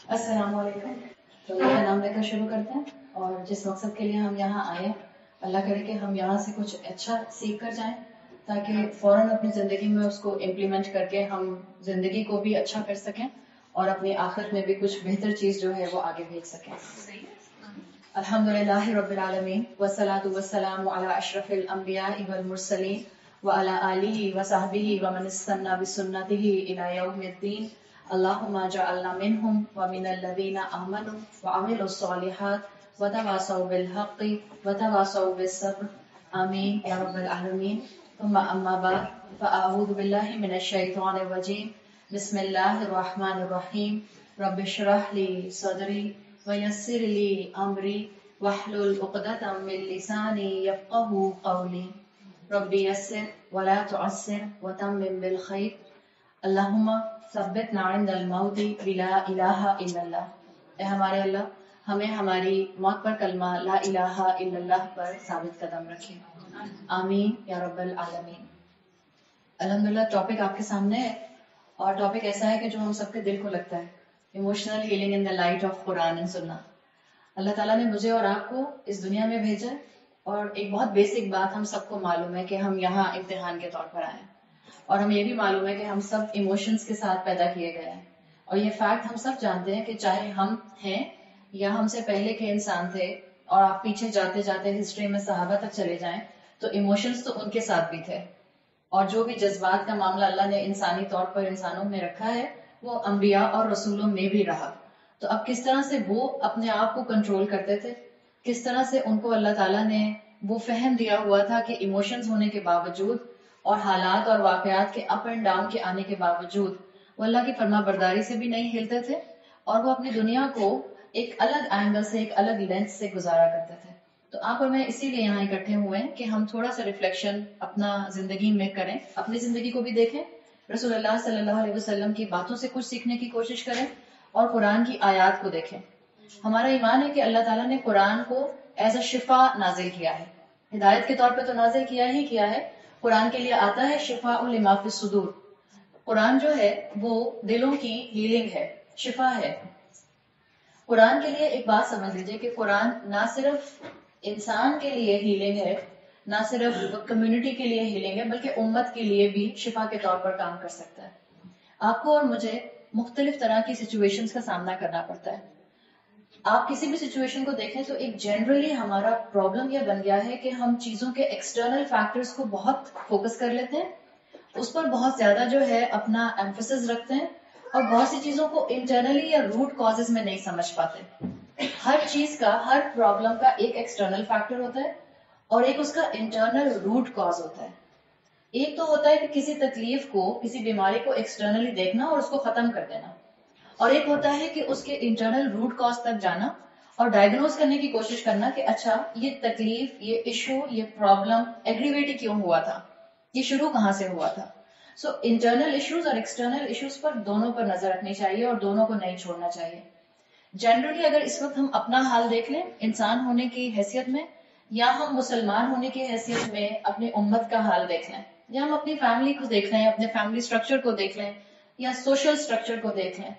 السلام علیکم. تو اللہ کا نام لے کر شروع کرتے ہیں، اور جس مقصد کے لیے ہم یہاں آئے، اللہ کرے کہ ہم یہاں سے کچھ اچھا سیکھ کر جائیں، تاکہ فوراً اپنی زندگی میں اس کو امپلیمنٹ کر کے ہم زندگی کو بھی اچھا کر سکیں اور اپنی آخرت میں بھی کچھ بہتر چیز جو ہے وہ آگے بھیج سکیں. الحمد للہ رب العالمین، والصلاة والسلام علی اشرف الانبیاء والمرسلین وعلی آلہ وصحبہ ومن استنى بسنته الى یوم الدین. اللہم اجعلنا منہم ومن الذین آمنوا وعملوا الصالحات وتواصوا بالحق وتواصوا بالصبر. آمین یا رب العالمین. ثم اما بعد فاعوذ باللہ من الشیطان الرجیم. بسم اللہ الرحمن الرحیم. رب اشرح لی صدری ویسر لی امری واحلل عقدۃ من لسانی یفقہوا قولی. رب یسر ولا تعسر وتمم بالخیر. اللہم ثبتنا عند الموت بلا الہ الا اللہ. اے ہمارے اللہ، ہمیں ہماری موت پر کلمہ لا الہ الا اللہ پر ثابت قدم رکھے. آمین یا رب العالمین. الحمدللہ ٹاپک آپ کے سامنے ہے، اور ٹاپک ایسا ہے کہ جو ہم سب کے دل کو لگتا ہے، emotional healing in the light of Quran and سنہ. اللہ تعالیٰ نے مجھے اور آپ کو اس دنیا میں بھیجا ہے، اور ایک بہت بیسک بات ہم سب کو معلوم ہے کہ ہم یہاں امتحان کے طور پر آئے ہیں، اور ہمیں یہ بھی معلوم ہے کہ ہم سب ایموشنز کے ساتھ پیدا کیے گئے ہیں. اور یہ فیکٹ ہم سب جانتے ہیں کہ چاہے ہم ہیں یا ہم سے پہلے کے انسان تھے، اور آپ پیچھے جاتے جاتے ہسٹری میں صحابہ تک چلے جائیں تو ایموشنز تو ان کے ساتھ بھی تھے. اور جو بھی جذبات کا معاملہ اللہ نے انسانی طور پر انسانوں میں رکھا ہے وہ انبیاء اور رسولوں میں بھی رہا. تو اب کس طرح سے وہ اپنے آپ کو کنٹرول کرتے تھے، کس طرح سے ان کو اللہ تعالیٰ نے وہ فہم دیا ہوا تھا کہ ایموشنز ہونے کے باوجود اور حالات اور واقعات کے اپ اینڈ ڈاؤن کے آنے کے باوجود وہ اللہ کی فرما برداری سے بھی نہیں ہلتے تھے، اور وہ اپنی دنیا کو ایک الگ اینگل سے، ایک الگ لینس سے گزارا کرتے تھے. تو آپ اور میں اسی لیے یہاں اکٹھے ہوئے ہیں کہ ہم تھوڑا سا ریفلیکشن اپنا زندگی میں کریں، اپنی زندگی کو بھی دیکھیں، رسول اللہ صلی اللہ علیہ وسلم کی باتوں سے کچھ سیکھنے کی کوشش کریں، اور قرآن کی آیات کو دیکھیں. ہمارا ایمان ہے کہ اللہ تعالیٰ نے قرآن کو ایز اے شفا نازل کیا ہے، ہدایت کے طور پہ تو نازل کیا ہی کیا ہے. قرآن کے لیے آتا ہے شفاء لما فی الصدور. قرآن جو ہے وہ دلوں کی ہیلنگ ہے، شفا ہے. قرآن کے لیے ایک بات سمجھ لیجئے کہ قرآن نہ صرف انسان کے لیے ہیلنگ ہے، نہ صرف کمیونٹی کے لیے ہیلنگ ہے، بلکہ امت کے لیے بھی شفا کے طور پر کام کر سکتا ہے. آپ کو اور مجھے مختلف طرح کی سچویشنز کا سامنا کرنا پڑتا ہے. آپ کسی بھی سچویشن کو دیکھیں تو ایک جنرلی ہمارا پرابلم یہ بن گیا ہے کہ ہم چیزوں کے ایکسٹرنل فیکٹرز کو بہت فوکس کر لیتے ہیں، اس پر بہت زیادہ جو ہے اپنا ایمفسس رکھتے ہیں، اور بہت سی چیزوں کو انٹرنلی یا روٹ کازز میں نہیں سمجھ پاتے. ہر چیز کا، ہر پرابلم کا ایک ایکسٹرنل فیکٹر ہوتا ہے اور ایک اس کا انٹرنل روٹ کاز ہوتا ہے. ایک تو ہوتا ہے کہ کسی تکلیف کو، کسی بیماری کو ایکسٹرنلی دیکھنا اور اس کو ختم کر دینا، اور ایک ہوتا ہے کہ اس کے انٹرنل روٹ کاز تک جانا اور ڈائگنوز کرنے کی کوشش کرنا کہ اچھا یہ تکلیف، یہ ایشو، یہ پرابلم ایگریویٹ کیوں ہوا تھا، یہ شروع کہاں سے ہوا تھا. سو انٹرنل ایشوز اور ایکسٹرنل ایشوز پر دونوں پر نظر رکھنی چاہیے اور دونوں کو نہیں چھوڑنا چاہیے. جنرلی اگر اس وقت ہم اپنا حال دیکھ لیں انسان ہونے کی حیثیت میں، یا ہم مسلمان ہونے کی حیثیت میں اپنی امت کا حال دیکھ لیں، یا ہم اپنی فیملی کو دیکھ لیں، اپنے فیملی سٹرکچر کو دیکھ لیں، یا سوشل سٹرکچر کو دیکھ لیں،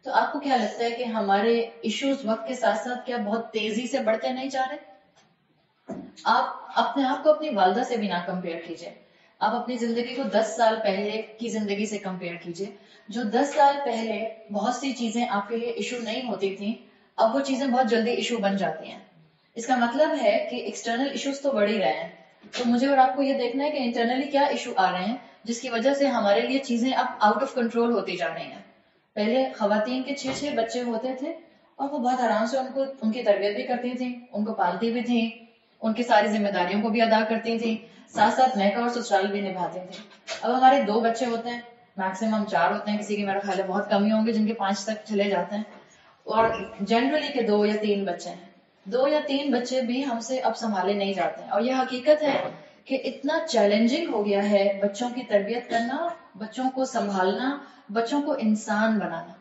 تو آپ کو کیا لگتا ہے کہ ہمارے ایشوز وقت کے ساتھ ساتھ کیا بہت تیزی سے بڑھتے نہیں جا رہے؟ آپ اپنے آپ کو اپنی والدہ سے بھی نہ کمپیئر کیجئے. آپ اپنی زندگی کو 10 سال پہلے کی زندگی سے کمپیئر کیجئے. جو 10 سال پہلے بہت سی چیزیں آپ کے لیے ایشو نہیں ہوتی تھیں، اب وہ چیزیں بہت جلدی ایشو بن جاتی ہیں. اس کا مطلب ہے کہ ایکسٹرنل ایشوز تو بڑھ ہی رہے ہیں، تو مجھے اور آپ کو یہ دیکھنا ہے کہ انٹرنلی کیا ایشو آ رہے ہیں جس کی وجہ سے ہمارے لیے چیزیں اب آؤٹ آف کنٹرول ہوتی جا رہی ہیں. پہلے خواتین کے 6 بچے ہوتے تھے اور وہ بہت آرام سے ان کی تربیت بھی کرتی تھیں، ان کو پالتی بھی تھیں، ان کی ساری ذمہ داریوں کو بھی ادا کرتی تھیں، ساتھ ساتھ میکا اور سسرال بھی نبھاتی تھیں. اب ہمارے 2 بچے ہوتے ہیں، میکسیمم 4 ہوتے ہیں، کسی کے میرا خیال ہے بہت کم ہی ہوں گے جن کے 5 تک چلے جاتے ہیں، اور جنرلی کے 2 یا 3 بچے ہیں. 2 یا 3 بچے بھی ہم سے اب سنبھالے نہیں جاتے ہیں، اور یہ حقیقت ہے کہ اتنا چیلنجنگ ہو گیا ہے بچوں کی تربیت کرنا، بچوں کو سنبھالنا، بچوں کو انسان بنانا.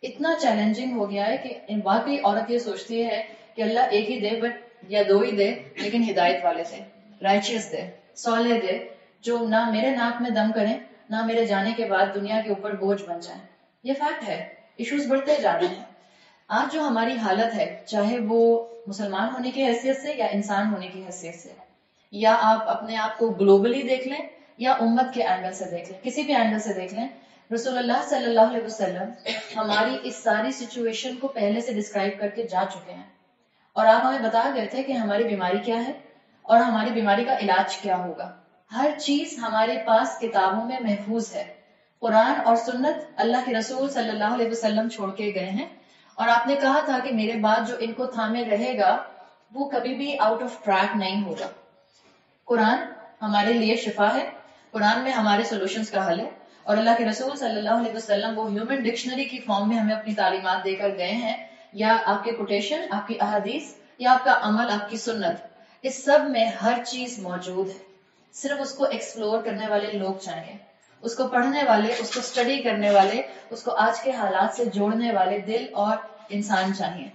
اتنا چیلنجنگ ہو گیا ہے کہ واقعی عورت یہ سوچتی ہے کہ اللہ ایک ہی دے، بٹ یا 2 ہی دے، لیکن ہدایت والے دے، رائچیس دے، صالح دے، جو نہ میرے ناک میں دم کریں، نہ میرے جانے کے بعد دنیا کے اوپر بوجھ بن جائیں. یہ فیکٹ ہے. ایشوز بڑھتے جا رہے ہیں. آج جو ہماری حالت ہے، چاہے وہ مسلمان ہونے کی حیثیت سے یا انسان ہونے کی حیثیت سے، یا آپ اپنے آپ کو گلوبلی دیکھ لیں یا امت کے اینگل سے دیکھ لیں، کسی بھی اینگل سے دیکھ لیں، رسول اللہ صلی اللہ علیہ وسلم ہماری اس ساری سچویشن کو پہلے سے ڈسکرائب کر کے جا چکے ہیں، اور آپ ہمیں بتا گئے تھے کہ ہماری بیماری کیا ہے اور ہماری بیماری کا علاج کیا ہوگا. ہر چیز ہمارے پاس کتابوں میں محفوظ ہے. قرآن اور سنت اللہ کے رسول صلی اللہ علیہ وسلم چھوڑ کے گئے ہیں، اور آپ نے کہا تھا کہ میرے بعد جو ان کو تھامے رہے گا وہ کبھی بھی آؤٹ آف ٹریک نہیں ہوگا. قرآن ہمارے لیے شفا ہے، قرآن میں ہمارے سولوشنز کا حل ہے، اور اللہ کے رسول صلی اللہ علیہ وسلم وہ ہیومن ڈکشنری کی فارم میں ہمیں اپنی تعلیمات دے کر گئے ہیں. یا آپ کے کوٹیشن، آپ کی احادیث، یا آپ کا عمل، آپ کی سنت، اس سب میں ہر چیز موجود ہے. صرف اس کو ایکسپلور کرنے والے لوگ چاہیے، اس کو پڑھنے والے، اس کو اسٹڈی کرنے والے، اس کو آج کے حالات سے جوڑنے والے دل اور انسان چاہیے.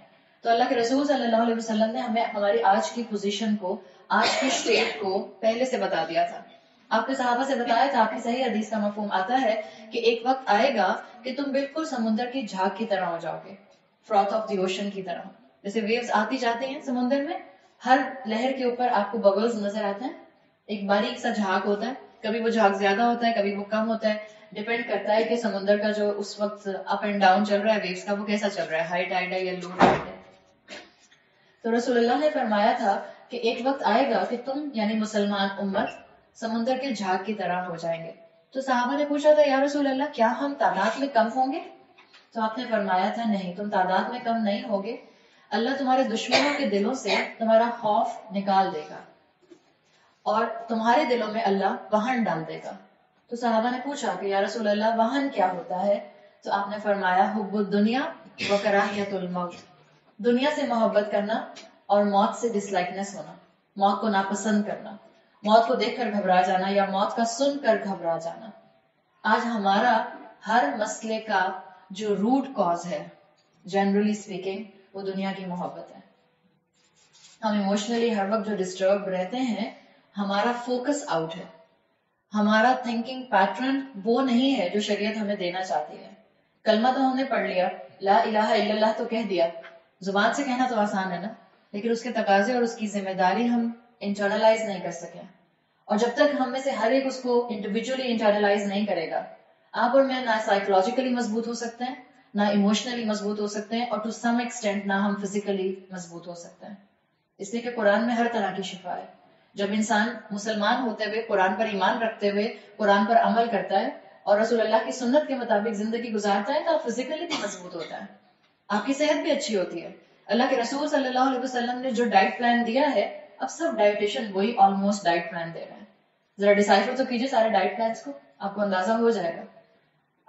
تو اللہ کے رسول صلی اللہ علیہ وسلم نے ہمیں ہماری آج کی پوزیشن کو، آج کی اسٹیٹ کو پہلے سے بتا دیا تھا. آپ کے صحابہ سے بتایا تھا، آپ کی صحیح حدیث کا مفہوم آتا ہے کہ ایک وقت آئے گا کہ تم بالکل سمندر کی جھاگ کی طرح ہو جاؤ گے، فروتھ آف دی اوشن کی طرح. جیسے ویوز آتی جاتی ہیں سمندر میں، ہر لہر کے اوپر آپ کو ببلز نظر آتے ہیں، ایک باریک سا جھاگ ہوتا ہے، کبھی وہ جھاگ زیادہ ہوتا ہے، کبھی وہ کم ہوتا ہے، ڈیپینڈ کرتا ہے کہ سمندر کا جو اس وقت اپ اینڈ ڈاؤن چل رہا ہے ویوز کا، وہ کیسا چل رہا ہے، ہائی ٹائڈ ہے یا لو ٹائڈ ہے. تو رسول اللہ نے فرمایا تھا کہ ایک وقت آئے گا کہ تم یعنی مسلمان امت سمندر کے جھاگ کی طرح ہو جائیں گے. تو صحابہ نے پوچھا تھا، یا رسول اللہ کیا ہم تعداد میں کم ہوں گے؟ تو آپ نے فرمایا تھا، نہیں، تم تعداد میں کم نہیں ہوگے، اللہ تمہارے دشمنوں کے دلوں سے تمہارا خوف نکال دے گا اور تمہارے دلوں میں اللہ وہن ڈال دے گا. تو صحابہ نے پوچھا کہ یا رسول اللہ وہن کیا ہوتا ہے؟ تو آپ نے فرمایا، حب الدنیا و کراہیت الموت، دنیا سے محبت کرنا اور موت سے ڈس لائکنس ہونا، موت کو ناپسند کرنا، موت کو دیکھ کر گھبرا جانا یا موت کا سن کر گھبرا جانا. آج ہمارا ہر مسئلے کا جو روٹ کاز ہے، جنرلی اسپیکنگ، وہ دنیا کی محبت ہے. ہم ایموشنلی ہر وقت جو ڈسٹرب رہتے ہیں، ہمارا فوکس آؤٹ ہے، ہمارا تھنکنگ پیٹرن وہ نہیں ہے جو شریعت ہمیں دینا چاہتی ہے. کلمہ تو ہم نے پڑھ لیا، لا الہ الا اللہ تو کہہ دیا، زبان سے کہنا تو آسان ہے نا، لیکن اس کے تقاضے اور اس کی ذمہ داری ہم انٹرنلائز نہیں کر سکے. اور جب تک ہم میں سے ہر ایک اس کو انڈیویجولی انٹرنلائز نہیں کرے گا، آپ اور میں نہ سائیکولوجیکلی مضبوط ہو سکتے ہیں، نہ ایموشنلی مضبوط ہو سکتے ہیں، اور ٹو سم ایکسٹینٹ نہ ہم فزیکلی مضبوط ہو سکتے ہیں. اس لیے کہ قرآن میں ہر طرح کی شفا ہے. جب انسان مسلمان ہوتے ہوئے، قرآن پر ایمان رکھتے ہوئے قرآن پر عمل کرتا ہے اور رسول اللہ کی سنت کے مطابق زندگی گزارتا ہے، تو آپ فزیکلی بھی مضبوط ہوتا ہے، آپ کی صحت بھی اچھی ہوتی ہے. اللہ کے رسول صلی اللہ علیہ وسلم نے جو ڈائٹ پلان دیا ہے، اب سب ڈائٹیشن وہی آلموسٹ ڈائٹ پلان دے رہے ہیں. ذرا ڈیسائفر تو کیجیے سارے ڈائٹ پلانس کو، آپ کو اندازہ ہو جائے گا.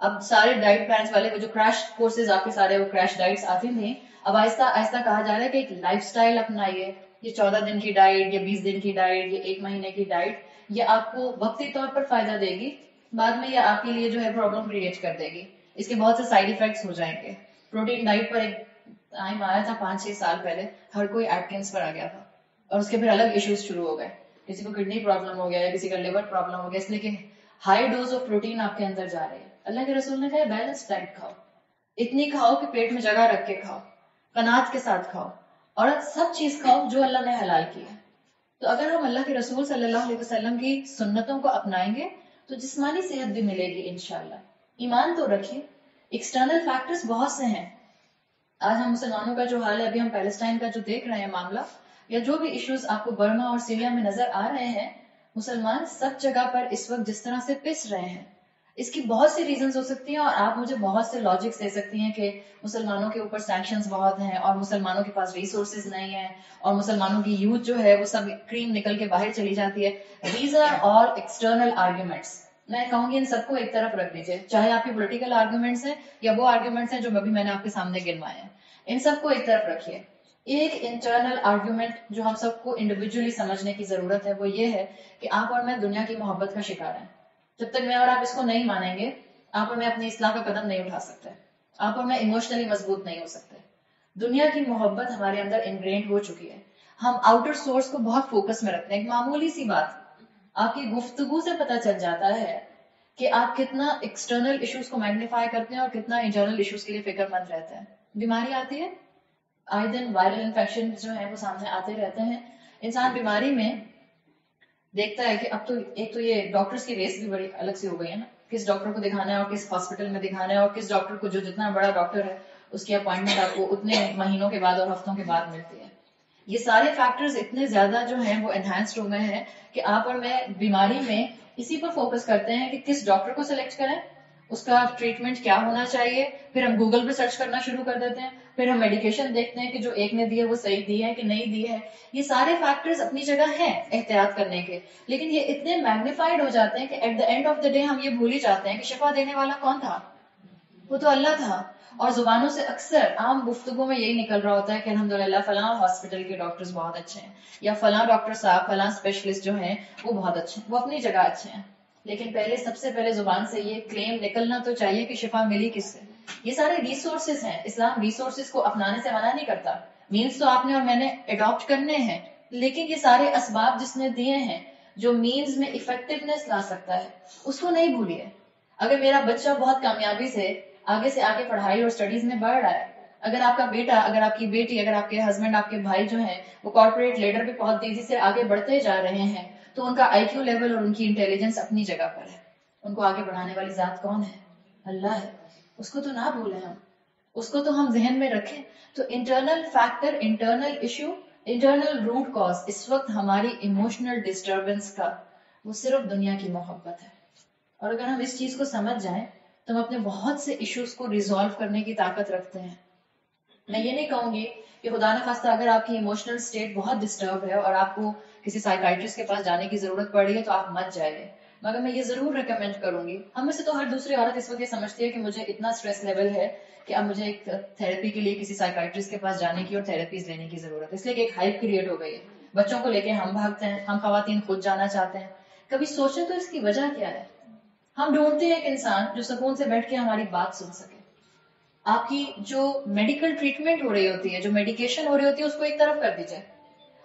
اب سارے ڈائٹ پلانس والے وہ جو کریش کورسز آپ کے سارے وہ کریش ڈائٹس آتی تھیں، اب آہستہ آہستہ کہا جا رہا ہے کہ ایک لائف سٹائل اپنائیے. یہ 14 دن کی ڈائٹ، یہ 20 دن کی ڈائٹ، یہ 1 مہینے کی ڈائٹ، یہ آپ کو وقتی طور پر فائدہ دے گی، بعد میں یہ آپ کے لیے جو ہے پرابلم کریٹ کر دے گی. اس کے بہت سے سائیڈ ایفیکٹس ہو جائیں گے. پروٹین ڈائٹ پر ایک ٹائم آیا تھا 5-6 سال پہلے، ہر کوئی ایٹکنس پر آ گیا تھا، اور اس کے پھر الگ ایشوز شروع ہو گئے. کسی کو کڈنی پرابلم ہو گیا یا کسی کا لیور پرابلم ہو گیا، اس لیے کہ ہائی ڈوز آف پروٹین آپ کے اندر جا رہی ہے. اللہ کے رسول نے کہا بیلنس ڈائٹ کھاؤ، اتنی کھاؤ کہ پیٹ میں جگہ رکھ کے کھاؤ، قناعت کے ساتھ کھاؤ، اور سب چیز کھاؤ جو اللہ نے حلال کی ہے. تو اگر ہم اللہ کے رسول صلی اللہ علیہ وسلم کی سنتوں کو اپنائیں گے تو جسمانی صحت بھی ملے گی انشاءاللہ. ایمان تو رکھیے، ایکسٹرنل فیکٹرز بہت سے ہیں. آج ہم مسلمانوں کا جو حال ہے، ابھی ہم پیلسٹائن کا جو دیکھ رہے ہیں معاملہ، یا جو بھی ایشوز آپ کو برما اور سیریا میں نظر آ رہے ہیں، مسلمان سب جگہ پر اس وقت جس طرح سے پس رہے ہیں، اس کی بہت سی ریزنز ہو سکتی ہیں، اور آپ مجھے بہت سے لاجکس دے سکتی ہیں کہ مسلمانوں کے اوپر سینکشنز بہت ہیں، اور مسلمانوں کے پاس ریسورسز نہیں ہیں، اور مسلمانوں کی یوتھ جو ہے وہ سب کریم نکل کے باہر چلی جاتی ہے. These are all external arguments. میں کہوں گی ان سب کو ایک طرف رکھ دیجیے، چاہے آپ کی پولیٹیکل آرگیومنٹس ہیں یا وہ آرگیومنٹس ہیں جو میں نے آپ کے سامنے گنوائے ہیں، ان سب کو ایک طرف رکھیے. ایک انٹرنل آرگیومنٹ جو ہم سب کو انڈیویجولی سمجھنے کی ضرورت ہے، وہ یہ ہے کہ آپ اور میں دنیا کی محبت کا شکار ہیں. جب تک میں اور آپ اس کو نہیں مانیں گے، آپ اور میں اپنی اصلاح کا قدم نہیں اٹھا سکتے، آپ اور میں ایموشنلی مضبوط نہیں ہو سکتے. دنیا کی محبت ہمارے اندر انگرینڈ ہو چکی ہے. ہم آؤٹر سورس کو بہت فوکس میں رکھتے ہیں. ایک معمولی سی بات آپ کی گفتگو سے پتہ چل جاتا ہے کہ آپ کتنا ایکسٹرنل ایشوز کو میگنیفائی کرتے ہیں اور کتنا انٹرنل ایشوز کے لیے فکر مند رہتے ہیں. بیماری آتی ہے, آئے دن وائرل انفیکشن جو ہے وہ سامنے آتے رہتے ہیں. انسان بیماری میں دیکھتا ہے کہ اب تو ایک تو یہ ڈاکٹرز کی ریس بھی بڑی الگ سی ہو گئی ہے نا, کس ڈاکٹر کو دکھانا ہے اور کس ہاسپٹل میں دکھانا ہے, اور کس ڈاکٹر کو جو جتنا بڑا ڈاکٹر ہے اس کی اپوائنٹمنٹ آپ کو اتنے مہینوں کے بعد اور ہفتوں کے بعد ملتی ہے. یہ سارے فیکٹرز اتنے زیادہ جو ہیں وہ انہینسڈ ہو گئے ہیں کہ آپ اور میں بیماری میں اسی پر فوکس کرتے ہیں کہ کس ڈاکٹر کو سلیکٹ کریں, اس کا ٹریٹمنٹ کیا ہونا چاہیے, پھر ہم گوگل پہ سرچ کرنا شروع کر دیتے ہیں, پھر ہم میڈیکیشن دیکھتے ہیں کہ جو ایک نے دی ہے وہ صحیح دی ہے کہ نہیں دی ہے. یہ سارے فیکٹرز اپنی جگہ ہیں احتیاط کرنے کے, لیکن یہ اتنے میگنیفائڈ ہو جاتے ہیں کہ at the end of the day ہم یہ بھول ہی جاتے ہیں کہ شفا دینے والا کون تھا, وہ تو اللہ تھا. اور زبانوں سے اکثر عام گفتگو میں یہی نکل رہا ہوتا ہے کہ الحمدللہ فلاں ہاسپٹل کے ڈاکٹرز بہت اچھے ہیں, یا فلاں ڈاکٹر صاحب فلاں اسپیشلسٹ جو ہیں وہ بہت اچھے ہیں, وہ اپنی جگہ اچھے ہیں. لیکن سب سے پہلے زبان سے یہ کلیم نکلنا تو چاہیے کہ شفا ملی کس سے. یہ سارے ریسورسز ہیں, اسلام ریسورسز کو اپنانے سے منع نہیں کرتا, مینز تو آپ نے اور میں نے اڈاپٹ کرنے ہیں, لیکن یہ سارے اسباب جس نے دیے ہیں جو مینز میں افیکٹونیس لا سکتا ہے اس کو نہیں بھولیے. اگر میرا بچہ بہت کامیابی سے آگے پڑھائی اور اسٹڈیز میں بڑھ رہا ہے, اگر آپ کا بیٹا, اگر آپ کی بیٹی, اگر آپ کے ہسبینڈ, آپ کے بھائی جو ہیں وہ کارپوریٹ لیڈر پہ بہت تیزی سے آگے بڑھتے جا رہے ہیں, تو ان کا آئی کیو لیول اور ان کی انٹیلیجنس اپنی جگہ پر ہے. ان کو آگے بڑھانے والی ذات کون ہے؟ اللہ ہے. اس کو تو نہ بھولیں ہم, اس کو تو ہم ذہن میں رکھیں. تو internal factor, internal issue, internal root cause اس وقت ہماری ایموشنل ڈسٹربنس کا وہ صرف دنیا کی محبت ہے. اور اگر ہم اس چیز کو سمجھ جائیں تو ہم اپنے بہت سے ایشوز کو ریزالو کرنے کی طاقت رکھتے ہیں. میں یہ نہیں کہوں گی کہ خدا نخواستہ اگر آپ کی ایموشنل اسٹیٹ بہت ڈسٹرب ہے اور آپ کو کسی سائیکائٹرسٹ کے پاس جانے کی ضرورت پڑ رہی ہے تو آپ مت جائیں, مگر میں یہ ضرور ریکمینڈ کروں گی. ہم میں سے تو ہر دوسری عورت اس وقت یہ سمجھتی ہے کہ مجھے اتنا اسٹریس لیول ہے کہ اب مجھے ایک تھراپی کے لیے کسی سائیکائٹرسٹ کے پاس جانے کی اور تھراپیز لینے کی ضرورت ہے, اس لیے کہ ایک ہائپ کریٹ ہو گئی ہے. بچوں کو لے کے ہم بھاگتے ہیں, ہم خواتین خود جانا چاہتے ہیں. کبھی سوچیں تو اس کی وجہ کیا ہے؟ ہم ڈھونڈتے ہیں ایک انسان جو سکون سے بیٹھ کے ہماری بات سن سکے. آپ کی جو میڈیکل ٹریٹمنٹ ہو رہی ہوتی ہے, جو میڈیکیشن ہو رہی ہوتی ہے, اس کو ایک طرف کر دیجئے.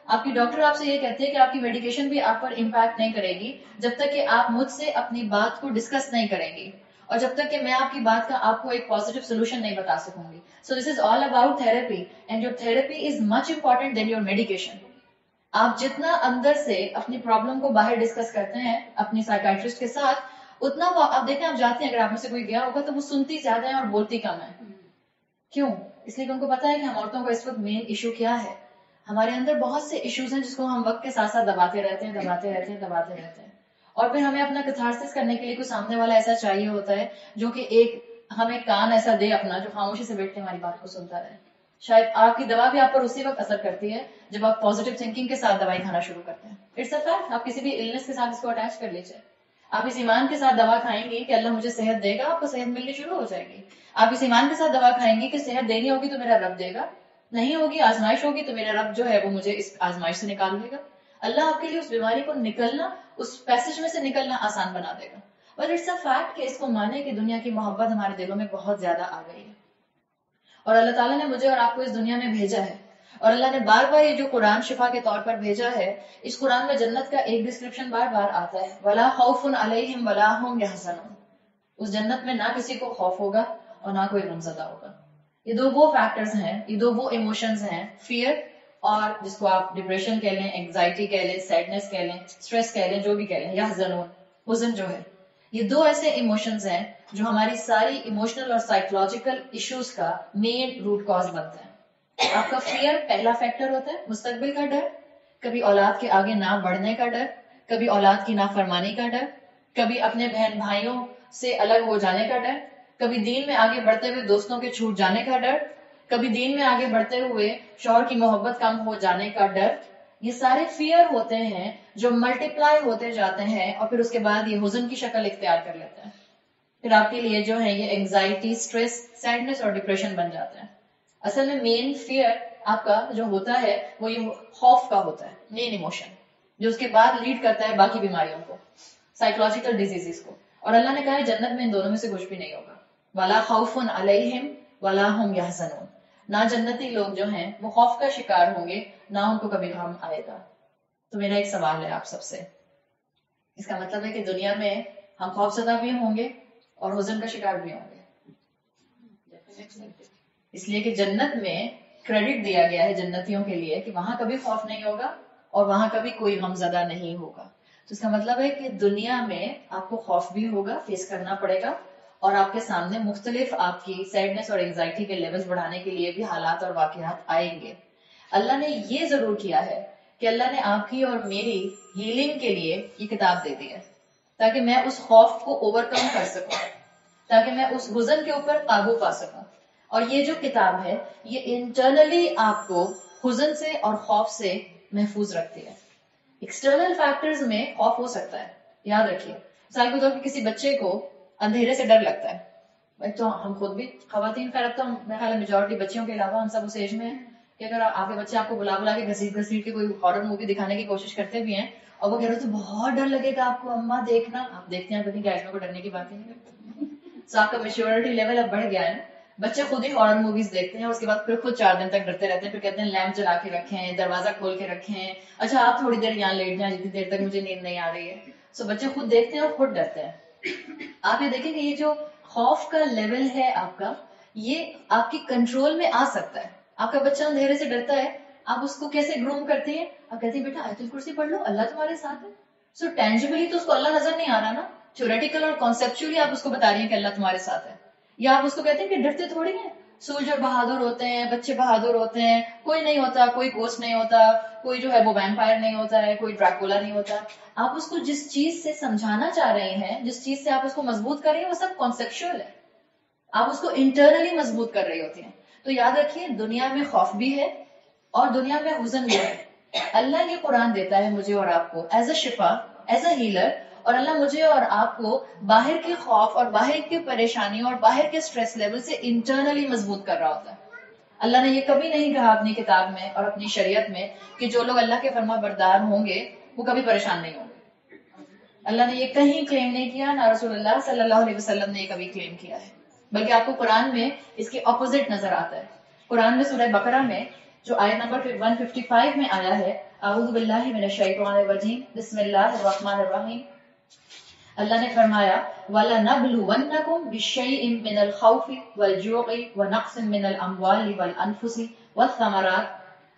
آپ کی ڈاکٹر آپ سے یہ کہتے ہیں کہ آپ کی میڈیکیشن بھی آپ پر امپیکٹ نہیں کرے گی جب تک کہ آپ مجھ سے اپنی بات کو ڈسکس نہیں کریں گی, اور جب تک کہ میں آپ کی بات کا آپ کو ایک پازیٹیو سولوشن نہیں بتا سکوں گی. So this is all about therapy, and your therapy is much important than your medication. آپ جتنا اندر سے اپنی پرابلم کو باہر ڈسکس کرتے ہیں اپنی سائیکائٹرسٹ کے ساتھ, اتنا وہ آپ دیکھیں, آپ جاتے ہیں, اگر آپ میں سے کوئی گیا ہوگا تو وہ سنتی زیادہ ہے اور بولتی کم ہے. کیوں؟ اس لیے کہ ان کو پتا ہے کہ ہم عورتوں کا اس وقت مین ایشو کیا ہے. ہمارے اندر بہت سے ایشوز ہیں جس کو ہم وقت کے ساتھ ساتھ دباتے رہتے ہیں, اور پھر ہمیں اپنا کتھارسس کرنے کے لیے کوئی سامنے والا ایسا چاہیے ہوتا ہے جو کہ ہمیں کان ایسا دے اپنا, جو خاموشی سے بیٹھ کے ہماری بات کو سنتا رہے. شاید آپ کی دوا بھی آپ پر اسی وقت اثر کرتی ہے جب آپ پازیٹیو تھنکنگ کے ساتھ دوائی کھانا شروع کرتے ہیں. It's a fact. آپ کسی بھی النس کے ساتھ اس کو اٹیچ کر لیجیے. آپ اس ایمان کے ساتھ دوا کھائیں گی کہ اللہ مجھے صحت دے گا, آپ کو صحت ملنی شروع ہو جائے گی. آپ اس ایمان کے ساتھ دوا کھائیں گی کہ صحت دینی ہوگی تو میرا رب دے گا, نہیں ہوگی, آزمائش ہوگی تو میرا رب جو ہے وہ مجھے اس آزمائش سے نکال دے گا. اللہ آپ کے لیے اس بیماری کو نکلنا, اس پیسج میں سے نکلنا آسان بنا دے گا. بٹ اٹس اے فیکٹ کہ اس کو مانے کہ دنیا کی محبت ہمارے دلوں میں بہت زیادہ آ گئی ہے, اور اللہ تعالیٰ نے مجھے اور آپ کو اس دنیا میں بھیجا ہے, اور اللہ نے بار بار یہ جو قرآن شفا کے طور پر بھیجا ہے, اس قرآن میں جنت کا ایک ڈسکرپشن بار بار آتا ہے, وَلَا خَوْفٌ عَلَيْهِمْ وَلَا هُمْ يَحْزَنُونَ. اس جنت میں نہ کسی کو خوف ہوگا اور نہ کوئی غمزدہ ہوگا. یہ دو وہ فیکٹرز ہیں, یہ دو وہ ایموشنز ہیں, فیئر اور جس کو آپ ڈپریشن کہہ لیں, اینگزائٹی کہہ لیں, سیڈنس کہہ لیں, اسٹریس کہہ لیں, جو بھی کہہ لیں, یحزنون, حزن جو ہے. یہ دو ایسے ایموشنز ہیں جو ہماری ساری ایموشنل اور سائیکولوجیکل ایشوز کا مین روٹ کاز بنتا ہے. آپ کا فیئر پہلا فیکٹر ہوتا ہے, مستقبل کا ڈر, کبھی اولاد کے آگے نہ بڑھنے کا ڈر, کبھی اولاد کی نافرمانی کا ڈر, کبھی اپنے بہن بھائیوں سے الگ ہو جانے کا ڈر, کبھی دین میں آگے بڑھتے ہوئے دوستوں کے چھوٹ جانے کا ڈر, کبھی دین میں آگے بڑھتے ہوئے شوہر کی محبت کم ہو جانے کا ڈر. یہ سارے فیئر ہوتے ہیں جو ملٹی پلائی ہوتے جاتے ہیں اور پھر اس کے بعد یہ حزن کی شکل اختیار کر لیتے ہیں. پھر آپ کے لیے جو ہے یہ اینگزائٹی, اسٹریس, سیڈنس اور ڈپریشن بن جاتے ہیں. اصل میں مین فیئر آپ کا جو ہوتا ہے وہ یہ خوف کا ہوتا ہے, مین ایموشن, جو اس کے بعد لیڈ کرتا ہے باقی بیماریوں کو, سائیکولوجیکل ڈیزیزز کو. اور اللہ نے کہا ہے جنت میں ان دونوں میں سے کچھ بھی نہیں ہوگا. وَلَا خَوْفٌ عَلَيْهِمْ وَلَا هُمْ يَحْزَنُونَ. نہ جنتی لوگ جو ہیں وہ خوف کا شکار ہوں گے, نہ ان کو کبھی غم آئے گا. تو میرا ایک سوال ہے آپ سب سے, اس کا مطلب ہے کہ دنیا میں ہم خوف زدہ بھی ہوں گے اور حزن کا شکار بھی ہوں گے. اس لیے کہ جنت میں کریڈٹ دیا گیا ہے جنتیوں کے لیے کہ وہاں کبھی خوف نہیں ہوگا اور وہاں کبھی کوئی غم زدہ نہیں ہوگا. تو اس کا مطلب ہے کہ دنیا میں آپ کو خوف بھی ہوگا, فیس کرنا پڑے گا, اور آپ کے سامنے مختلف آپ کی سیڈنس اور انگزائٹی کے لیولز بڑھانے کے لیے بھی حالات اور واقعات آئیں گے. اللہ نے یہ ضرور کیا ہے کہ اللہ نے آپ کی اور میری ہیلنگ کے لیے یہ کتاب دے دی ہے تاکہ میں اس خوف کو اوور کم کر سکوں, تاکہ میں اس حزن کے اوپر قابو پا سکوں. اور یہ جو کتاب ہے یہ انٹرنلی آپ کو حزن سے اور خوف سے محفوظ رکھتی ہے. ایکسٹرنل فیکٹرز میں خوف ہو سکتا ہے, یاد رکھیے. مثال کے طور پر کسی بچے کو اندھیرے سے ڈر لگتا ہے. ایک تو ہم خود بھی خواتین کا رکھتا ہوں, میرا خیال ہے میجورٹی بچیوں کے علاوہ ہم سب اس ایج میں ہیں کہ اگر آپ کے بچے آپ کو بلا بلا کے گھسیٹ گھسیٹ کے کوئی ہارر مووی دکھانے کی کوشش کرتے بھی ہیں اور وہ کہہ رہے تو بہت ڈر لگے گا آپ کو اماں دیکھنا, آپ دیکھتے ہیں کبھی گیس میں کو ڈرنے کی بات نہیں کرتے. تو آپ کا میچورٹی لیول اب بڑھ گیا ہے نا. بچے خود ہی ہارر موویز دیکھتے ہیں اور اس کے بعد پھر خود 4 دن تک ڈرتے رہتے ہیں, پھر کہتے ہیں لیمپ جلا کے رکھیں, دروازہ کھول کے رکھیں, اچھا آپ تھوڑی دیر یہاں لیٹ جائیں جتنی دیر تک مجھے نیند نہیں آ رہی ہے. سو بچے خود دیکھتے ہیں اور خود ڈرتے ہیں. آپ یہ دیکھیں کہ یہ جو خوف کا لیول ہے آپ کا, یہ آپ کی کنٹرول میں آ سکتا ہے. آپ کا بچہ اندھیرے سے ڈرتا ہے, آپ اس کو کیسے گروم کرتے ہیں, آپ کہتے ہیں بیٹا آیت الکرسی پڑھ لو, اللہ تمہارے ساتھ ہے. سو ٹینجبلی تو اس کو اللہ نظر نہیں آ رہا نا, تھیوریٹیکل اور کانسیپچولی آپ اس کو بتا رہی ہیں کہ اللہ تمہارے ساتھ ہے. یا آپ اس کو کہتے ہیں کہ ڈرتے تھوڑی ہیں, سولجر بہادر ہوتے ہیں, بچے بہادر ہوتے ہیں, کوئی نہیں ہوتا, کوئی گوسٹ نہیں ہوتا, کوئی جو ہے وہ ویمپائر نہیں ہوتا ہے, کوئی ڈریکولا نہیں ہوتا. آپ اس کو جس چیز سے سمجھانا چاہ رہے ہیں, جس چیز سے آپ اس کو مضبوط کر رہی ہیں, وہ سب کانسیپچوئل ہے. آپ اس کو انٹرنلی مضبوط کر رہی ہوتی ہیں. تو یاد رکھیے دنیا میں خوف بھی ہے اور دنیا میں حزن بھی ہے. اللہ یہ قرآن دیتا ہے مجھے اور آپ کو ایز اے شفا, ایز اے ہیلر, اور اللہ مجھے اور آپ کو باہر کے خوف اور باہر کی پریشانیوں اور باہر کے سٹریس لیول سے انٹرنلی مضبوط کر رہا ہوتا ہے. اللہ نے یہ کبھی نہیں کہا اپنی کتاب میں اور اپنی شریعت میں کہ جو لوگ اللہ کے فرما بردار ہوں گے وہ کبھی پریشان نہیں ہوں گے. اللہ نے یہ کہیں کلیم نہیں کیا, نہ رسول اللہ صلی اللہ علیہ وسلم نے یہ کبھی کلیم کیا ہے, بلکہ آپ کو قرآن میں اس کے اپوزٹ نظر آتا ہے. قرآن میں سورہ بقرہ میں جو آیت نمبر 155 میں آیا ہے, اعوذ باللہ من الشیطان الرجیم بسم اللہ الرحمن الرحیم, اللہ نے فرمایا وَلَنَبْلُوَنَّكُمْ بِشَيْءٍ مِّنَ الْخَوْفِ وَالْجُوعِ وَنَقْصٍ مِّنَ الْأَمْوَالِ وَالْأَنفُسِ وَالثَّمَرَاتِ.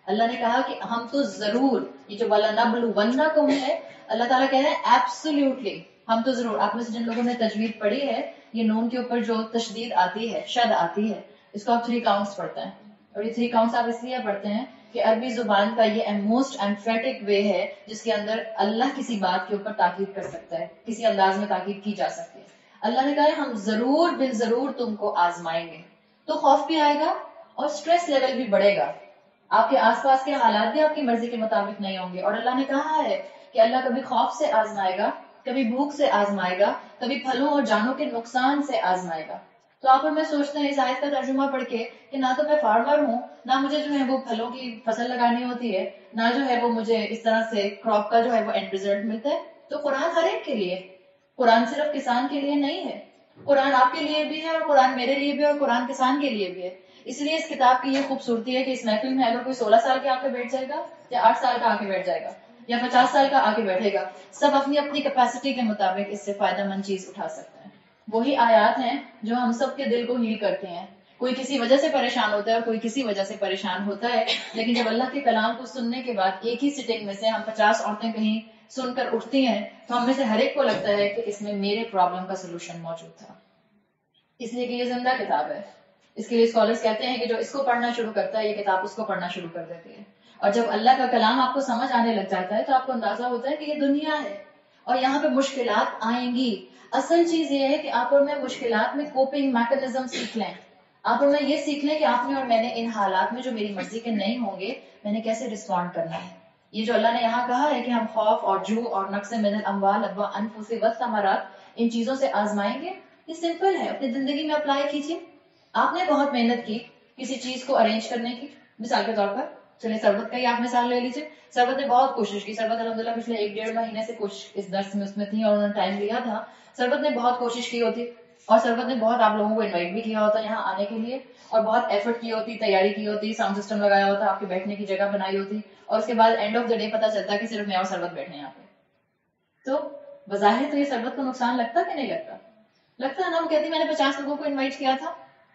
اللہ نے کہا کہ ہم تو ضرور, یہ جو وَلَنَبْلُوَنَّكُمْ ہے, اللہ تعالیٰ کہہ رہے ہیں ایبسلیوٹلی, ہم تو ضرور. آپ میں سے جن لوگوں نے تجوید پڑھی ہے, یہ نون کے اوپر جو تشدید آتی ہے, شد آتی ہے, اس کو آپ 3 کاؤنٹس پڑھتے ہیں. اور یہ 3 کاؤنٹس آپ اس لیے پڑھتے ہیں کہ عربی زبان کا یہ موسٹ ایمفیٹک وے ہے جس کے اندر اللہ کسی بات کے اوپر تاکید کر سکتا ہے, کسی انداز میں تاکید کی جا سکتی ہے. اللہ نے کہا ہے ہم ضرور بالضرور تم کو آزمائیں گے. تو خوف بھی آئے گا اور سٹریس لیول بھی بڑھے گا, آپ کے آس پاس کے حالات بھی آپ کی مرضی کے مطابق نہیں ہوں گے. اور اللہ نے کہا ہے کہ اللہ کبھی خوف سے آزمائے گا, کبھی بھوک سے آزمائے گا, کبھی پھلوں اور جانوں کے نقصان سے آزمائے گا. تو آپ اور میں سوچتے ہیں اس آیت کا ترجمہ پڑھ کے کہ نہ تو میں فارمر ہوں, نہ مجھے جو ہے وہ پھلوں کی فصل لگانی ہوتی ہے, نہ جو ہے وہ مجھے اس طرح سے کراپ کا جو ہے وہ اینڈ ریزلٹ ملتا ہے. تو قرآن ہر ایک کے لیے, قرآن صرف کسان کے لیے نہیں ہے, قرآن آپ کے لیے بھی ہے اور قرآن میرے لیے بھی ہے اور قرآن کسان کے لیے بھی ہے. اس لیے اس کتاب کی یہ خوبصورتی ہے کہ اس محفل میں اگر کوئی 16 سال کے آ کے بیٹھ جائے گا, یا 8 سال کا آ کے بیٹھ جائے گا, یا 50 سال کا آ کے بیٹھے گا, سب اپنی اپنی کیپیسٹی کے مطابق اس سے فائدہ مند چیز اٹھا سکتے ہیں. وہی آیات ہیں جو ہم سب کے دل کو ہیل کرتے ہیں. کوئی کسی وجہ سے پریشان ہوتا ہے اور کوئی کسی وجہ سے پریشان ہوتا ہے, لیکن جب اللہ کے کلام کو سننے کے بعد ایک ہی سٹنگ میں سے ہم 50 عورتیں کہیں سن کر اٹھتی ہیں تو ہم میں سے ہر ایک کو لگتا ہے کہ اس میں میرے پرابلم کا سلوشن موجود تھا. اس لیے کہ یہ زندہ کتاب ہے. اس کے لیے اسکالرز کہتے ہیں کہ جو اس کو پڑھنا شروع کرتا ہے یہ کتاب اس کو پڑھنا شروع کر دیتی ہے. اور جب اللہ کا کلام آپ کو سمجھ آنے لگ جاتا ہے تو آپ کو اندازہ ہوتا ہے کہ یہ دنیا ہے اور یہاں پہ مشکلات آئیں گی. اصل چیز یہ ہے کہ آپ اور میں مشکلات میں کوپنگ میکنزم سیکھ لیں. آپ اور میں یہ سیکھ لیں کہ آپ نے اور میں نے ان حالات میں جو میری مرضی کے نہیں ہوں گے میں نے کیسے رسپونڈ کرنا ہے. یہ جو اللہ نے یہاں کہا ہے کہ ہم خوف اور جو اور نقص من الاموال والانفس والثمرات ان چیزوں سے آزمائیں گے, یہ سمپل ہے, اپنی زندگی میں اپلائی کیجیے. آپ نے بہت محنت کی کسی چیز کو ارینج کرنے کی, مثال کے طور پر چلیے سربت کا ہی آپ مثال لے لیجیے. سربت نے بہت کوشش کی, سربت الحمدللہ پچھلے 1-1.5 مہینے سے کچھ اس درس میں اس میں تھی اور انہوں نے ٹائم لیا تھا. سربت نے بہت کوشش کی ہوتی اور سربت نے بہت آپ لوگوں کو انوائٹ بھی کیا ہوتا یہاں آنے کے لیے, اور بہت ایفرٹ کی ہوتی, تیاری کی ہوتی, ساؤنڈ سسٹم لگایا ہوتا, آپ کے بیٹھنے کی جگہ بنائی ہوتی, اور اس کے بعد اینڈ آف دا ڈے پتا چلتا کہ صرف میں اور سربت بیٹھے یہاں پہ. تو بظاہر تو یہ سربت کو نقصان لگتا کہ نہیں لگتا؟ لگتا ہے نا. وہ کہتی میں نے 50 لوگوں کو انوائٹ کیا تھا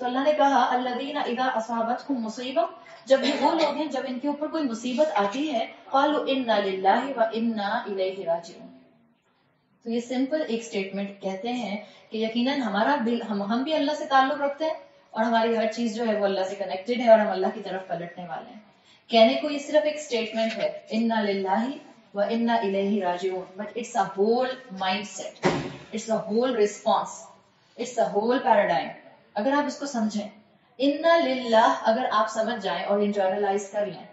تو اللہ نے کہا الذین اذا اصابتهم مصیبہ، جب یہ وہ لوگ ہیں جب ان کے اوپر کوئی مصیبت آتی ہے قالوا انا للہ وانا الیہ راجعون. تو یہ سمپل ایک سٹیٹمنٹ کہتے ہیں کہ یقیناً ہمارا دل ہم بھی اللہ سے تعلق رکھتے ہیں اور ہماری ہر چیز جو ہے وہ اللہ سے کنیکٹڈ ہے اور ہم اللہ کی طرف پلٹنے والے ہیں. کہنے کو یہ صرف ایک سٹیٹمنٹ ہے انا للہ وانا الیہ راجعون، but it's a whole mindset, it's a whole response, it's a whole paradigm. اگر آپ اس کو سمجھیں انا للہ، اگر آپ سمجھ جائیں اور انٹرنلائز کر لیں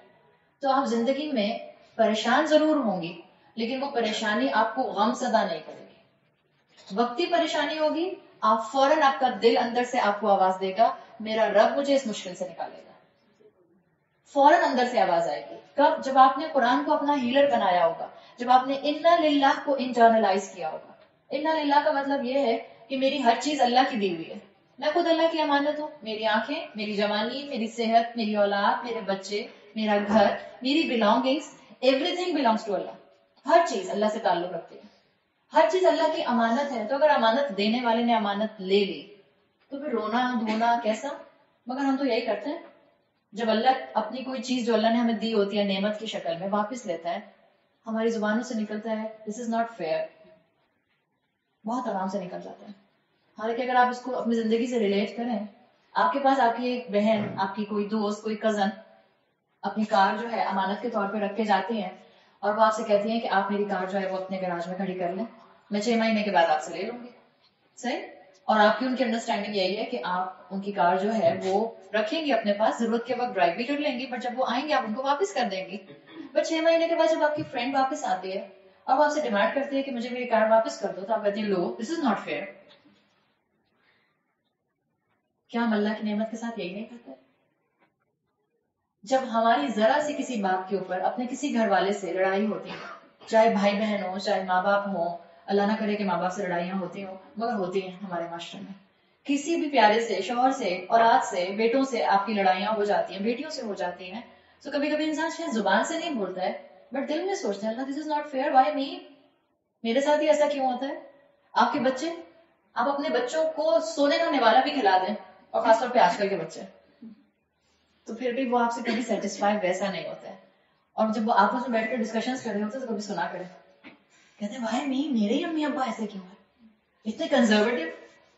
تو آپ زندگی میں پریشان ضرور ہوں گی لیکن وہ پریشانی آپ کو غم زدہ نہیں کرے گی. وقتی پریشانی ہوگی، آپ فوراً آپ کا دل اندر سے آپ کو آواز دے گا میرا رب مجھے اس مشکل سے نکالے گا. فوراً اندر سے آواز آئے گی. کب؟ جب آپ نے قرآن کو اپنا ہیلر بنایا ہوگا، جب آپ نے انا للہ کو انٹرنلائز کیا ہوگا. انا للہ کا مطلب یہ ہے کہ میری ہر چیز اللہ کی دی ہوئی ہے، میں خود اللہ کی امانت ہوں. میری آنکھیں، میری جوانی، میری صحت، میری اولاد، میرے بچے، میرا گھر، میری بلانگنگز، ایوری تھنگ بلانگس ٹو اللہ. ہر چیز اللہ سے تعلق رکھتی ہے، ہر چیز اللہ کی امانت ہے. تو اگر امانت دینے والے نے امانت لے لی تو پھر رونا دھونا کیسا؟ مگر ہم تو یہی کرتے ہیں. جب اللہ اپنی کوئی چیز جو اللہ نے ہمیں دی ہوتی ہے نعمت کی شکل میں واپس لیتا ہے، ہماری زبانوں سے نکلتا ہے دس از ناٹ فیئر، بہت آرام سے نکل جاتا ہے. حالانکہ اگر آپ اس کو اپنی زندگی سے ریلیٹ کریں، آپ کے پاس آپ کی ایک بہن، آپ کی کوئی دوست، کوئی کزن اپنی کار جو ہے امانت کے طور پہ رکھ کے جاتی ہیں اور وہ آپ سے کہتی ہیں کہ آپ میری کار جو ہے وہ اپنے گراج میں کھڑی کر لیں، میں 6 مہینے کے بعد آپ سے لے لوں گی. صحیح؟ اور آپ کی ان کی انڈرسٹینڈنگ یہی ہے کہ آپ ان کی کار جو ہے وہ رکھیں گی اپنے پاس، ضرورت کے وقت ڈرائیو بھی کر لیں گی، بٹ جب وہ آئیں گے آپ ان کو واپس کر دیں گی. بٹ 6 مہینے کے بعد جب آپ کی فرینڈ واپس آتی ہے اور وہ آپ سے ڈیمانڈ کرتی ہے کہ مجھے میری کار واپس کر دو، تو آپ کہتی ہیں لو دس از ناٹ فیئر. کیا ہم اللہ کی نعمت کے ساتھ یہی نہیں کرتے؟ جب ہماری ذرا سی کسی بات کے اوپر اپنے کسی گھر والے سے لڑائی ہوتی ہے، چاہے بھائی بہن ہو، چاہے ماں باپ ہوں، اللہ نہ کرے کہ ماں باپ سے لڑائیاں ہوتی ہوں مگر ہوتی ہیں ہمارے معاشرے میں. کسی بھی پیارے سے، شوہر سے، اولاد سے، بیٹوں سے آپ کی لڑائیاں ہو جاتی ہیں، بیٹیوں سے ہو جاتی ہیں. تو کبھی کبھی انسان شاید زبان سے نہیں بولتا ہے بٹ دل میں سوچتا ہے اللہ this is not fair, why me, میرے ساتھ ہی ایسا کیوں ہوتا ہے. آپ کے بچے، آپ اپنے بچوں کو سونے کا نوالا بھی کھلا دیں، اور خاص طور پہ آج کل کے بچے، تو پھر بھی وہ آپ سے کبھی سیٹسفائی ویسا نہیں ہوتا ہے. اور جب وہ آپس میں بیٹھ کر ڈسکشنز کر رہے ہوتے ہیں تو کبھی سنا کرے، کہتے ہیں بھائی می میرے ہی امی ابا ایسے کیوں ہیں، اتنے کنزرویٹو.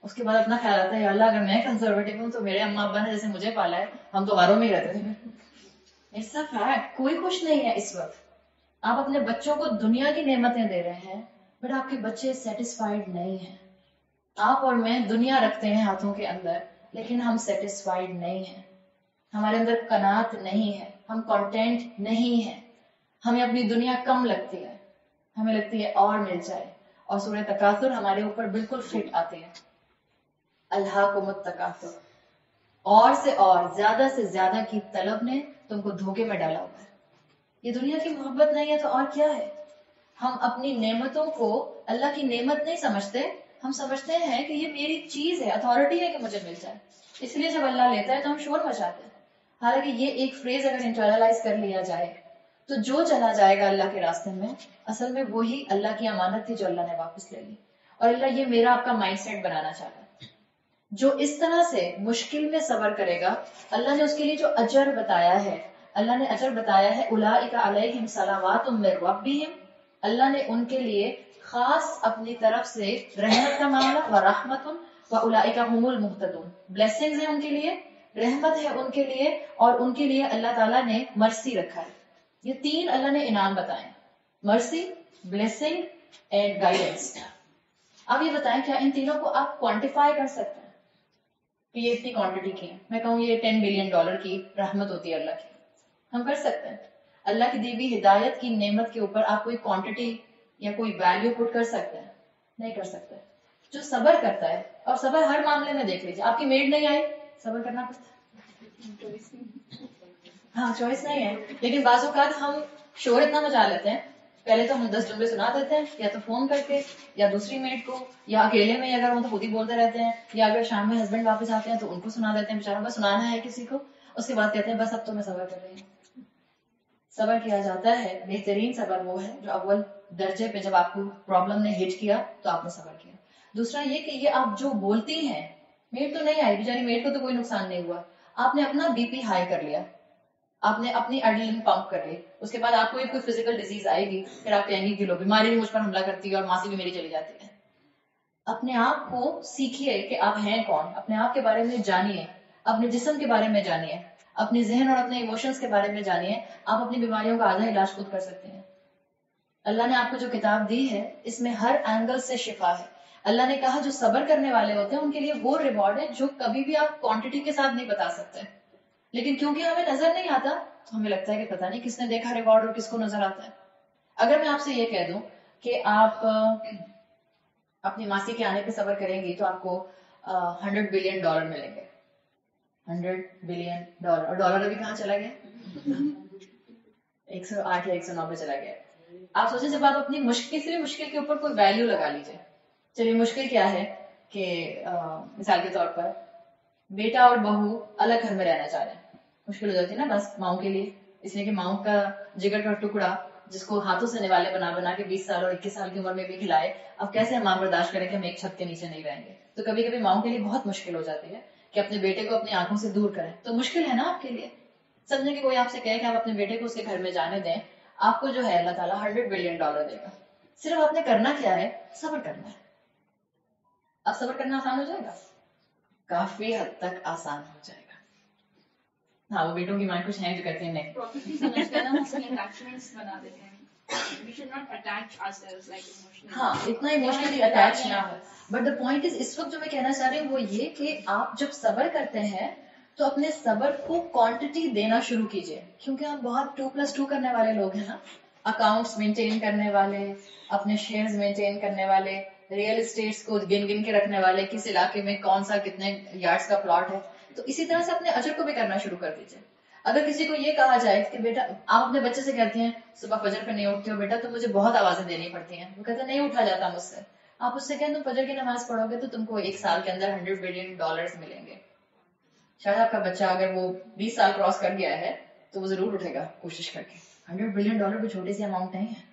اس کے بعد اپنا خیال آتا ہے یا اللہ اگر میں کنزرویٹو ہوں تو میرے اما ابا نے جیسے مجھے پالا ہے ہم تو غاروں میں ہی رہتے تھے. It's a fact. کوئی خوش نہیں ہے اس وقت. آپ اپنے بچوں کو دنیا کی نعمتیں دے رہے ہیں بٹ آپ کے بچے سیٹسفائیڈ نہیں ہیں. آپ اور میں دنیا رکھتے ہیں ہاتھوں کے اندر لیکن ہم سیٹسفائیڈ نہیں ہیں، ہمارے اندر قناعت نہیں ہے، ہم کانٹینٹ نہیں ہیں. ہمیں اپنی دنیا کم لگتی ہے، ہمیں لگتی ہے اور مل جائے. اور سورہ تکاثر ہمارے اوپر بالکل فٹ آتے ہیں. الہاکم التکاثر، اور زیادہ سے زیادہ کی طلب نے تم کو دھوکے میں ڈالا ہوا ہے. یہ دنیا کی محبت نہیں ہے تو اور کیا ہے؟ ہم اپنی نعمتوں کو اللہ کی نعمت نہیں سمجھتے، ہم سمجھتے ہیں کہ یہ میری چیز ہے، اتھارٹی ہے کہ مجھے مل جائے. اس لیے جب اللہ لیتا ہے تو ہم شور مچاتے ہیں. حالانکہ یہ ایک فریز اگر انٹرنلائز کر لیا جائے تو جو چلا جائے گا اللہ کے راستے میں اصل میں وہی اللہ کی امانت تھی جو اللہ نے واپس لے لی. اور اللہ یہ میرا آپ کا مائنڈ سیٹ بنانا چاہتا ہے. جو اس طرح سے مشکل میں صبر کرے گا، اللہ نے اس کے لیے جو اجر بتایا ہے، اللہ نے اجر بتایا ہے اولئک علیہم صلوات من ربہم، اللہ نے ان کے لیے خاص اپنی طرف سے رحمت کا معاملہ ورحمت واولئک هم المہتدون، بلیسنگز ہیں ان کے لیے، رحمت ہے ان کے لیے، اور ان کے لیے اللہ تعالیٰ نے مرسی رکھا ہے. یہ 3 اللہ نے انعام بتائے، مرسی، بلیسنگ اینڈ گائیڈنس. اب یہ بتائیں کیا ان تینوں کو آپ کوانٹیفائی کر سکتے ہیں کہ یہ اتنی کوانٹٹی کی ہے؟ میں کہوں یہ $10 بلین کی رحمت ہوتی ہے اللہ کی. ہم کر سکتے ہیں؟ اللہ کی دی ہوئی ہدایت کی نعمت کے اوپر آپ کوئی کوانٹٹی یا کوئی ویلیو پٹ کر سکتے ہیں؟ نہیں کر سکتے. جو صبر کرتا ہے، اور صبر ہر معاملے میں دیکھ لیجیے، آپ کی میڈ نہیں آئی صبر کرنا پڑتا ہے. ہاں چوائس نہیں ہے، لیکن بعض اوقات ہم شور اتنا مچا لیتے ہیں، پہلے تو ہم 10 جملے سنا دیتے ہیں، یا تو فون کر کے یا دوسری میڈ کو، یا اکیلے میں اگر ہوں تو خود ہی بولتے رہتے ہیں، یا اگر شام میں ہسبینڈ واپس آتے ہیں تو ان کو سنا دیتے ہیں، بیچاروں کو سنانا ہے کسی کو. اس کے بعد کہتے ہیں بس اب تو میں صبر کر رہی ہوں. صبر کیا جاتا ہے، بہترین صبر وہ ہے جو اول درجے پہ جب آپ کو پرابلم نے ہٹ کیا تو آپ نے صبر کیا. دوسرا یہ کہ یہ آپ جو بولتی ہیں میڈ تو نہیں آئی بیچاری, میڈ کو تو کوئی نقصان نہیں ہوا, آپ نے اپنا بی پی ہائی کر لیا, آپ نے اپنی ایڈرینلن پمپ کر لی, اس کے بعد آپ کو کوئی فزیکل ڈیزیز آئے گی, پھر آپ کہیں گے کہ لو بیماری بھی مجھ پر حملہ کرتی ہے اور ماسی بھی میری چلی جاتی ہے. اپنے آپ کو سیکھیے کہ آپ ہیں کون, اپنے آپ کے بارے میں جانیے, اپنے جسم کے بارے میں جانیے, اپنے ذہن اور اپنے ایموشنز کے بارے میں جانیے. آپ اپنی بیماریوں کا آدھا علاج خود کر سکتے ہیں. اللہ نے آپ کو جو کتاب دی ہے اس میں ہر اینگل سے شفا ہے. اللہ نے کہا جو صبر کرنے والے ہوتے ہیں ان کے لیے وہ ریوارڈ ہے جو کبھی بھی آپ کوانٹٹی کے ساتھ نہیں بتا سکتے, لیکن کیونکہ ہمیں نظر نہیں آتا تو ہمیں لگتا ہے کہ پتہ نہیں کس نے دیکھا ریوارڈ اور کس کو نظر آتا ہے. اگر میں آپ سے یہ کہہ دوں کہ آپ اپنی ماسی کے آنے پہ صبر کریں گی تو آپ کو $100 بلین ملیں گے. $100 بلین, اور ڈالر ابھی کہاں چلا گیا؟ 108 یا 109 پہ چلا گیا. آپ سوچیں جب آپ اپنی مشکل سے بھی مشکل کے اوپر کوئی ویلیو لگا لیجیے. چلیے مشکل کیا ہے کہ مثال کے طور پر بیٹا اور بہو الگ گھر میں رہنا چاہ رہے ہیں, مشکل ہو جاتی ہے نا بس ماؤں کے لیے, اس لیے کہ ماؤں کا جگر کا ٹکڑا جس کو ہاتھوں سے نوالے بنا بنا کے 20 سال اور 21 سال کی عمر میں بھی کھلائے, اب کیسے ہم ماں برداشت کریں کہ ہم ایک چھت کے نیچے نہیں رہیں گے. تو کبھی کبھی ماؤں کے لیے بہت مشکل ہو جاتی ہے کہ اپنے بیٹے کو اپنی آنکھوں سے دور کریں. تو مشکل ہے نا آپ کے لیے, سمجھیں کہ کوئی آپ سے کہے کہ آپ اپنے بیٹے کو اس کے گھر میں جانے دیں, آپ کو جو ہے اللہ تعالیٰ $100 بلین دے گا. صرف آپ نے کرنا کیا ہے, صبر کرنا ہے. اب صبر کرنا آسان ہو جائے گا, کافی حد تک آسان ہو جائے گا. ہاں وہ بیٹوں کی مائنڈ کچھ ہیں جو کہتے ہیں نہیں, ہاں اتنا ایموشنلی اٹیچ نہ ہو. بٹ دا پوائنٹ از, اس وقت جو میں کہنا چاہ رہی ہوں وہ یہ کہ آپ جب صبر کرتے ہیں تو اپنے صبر کو کوانٹٹی دینا شروع کیجیے, کیونکہ آپ بہت 2+2 کرنے والے لوگ ہیں نا, اکاؤنٹس مینٹین کرنے والے, اپنے شیئرز مینٹین کرنے والے, ریئل اسٹیٹس کو گن گن کے رکھنے والے, کس علاقے میں کون سا کتنے یارڈز کا پلاٹ ہے. تو اسی طرح سے اپنے اجر کو بھی کرنا شروع کر دیجیے. اگر کسی کو یہ کہا جائے کہ بیٹا, آپ اپنے بچے سے کہتے ہیں صبح فجر پہ نہیں اٹھتے ہو بیٹا تو مجھے بہت آوازیں دینی پڑتی ہیں, وہ کہتا نہیں اٹھا جاتا مجھ سے. آپ اس سے کہیں تم فجر کی نماز پڑھو گے تو تم کو 1 سال کے اندر $100 بلین ملیں گے. شاید آپ کا بچہ اگر وہ 20 سال کراس کر گیا ہے تو وہ ضرور اٹھے گا کوشش کر کے. $100 بلین کوئی چھوٹی سی اماؤنٹ نہیں ہے.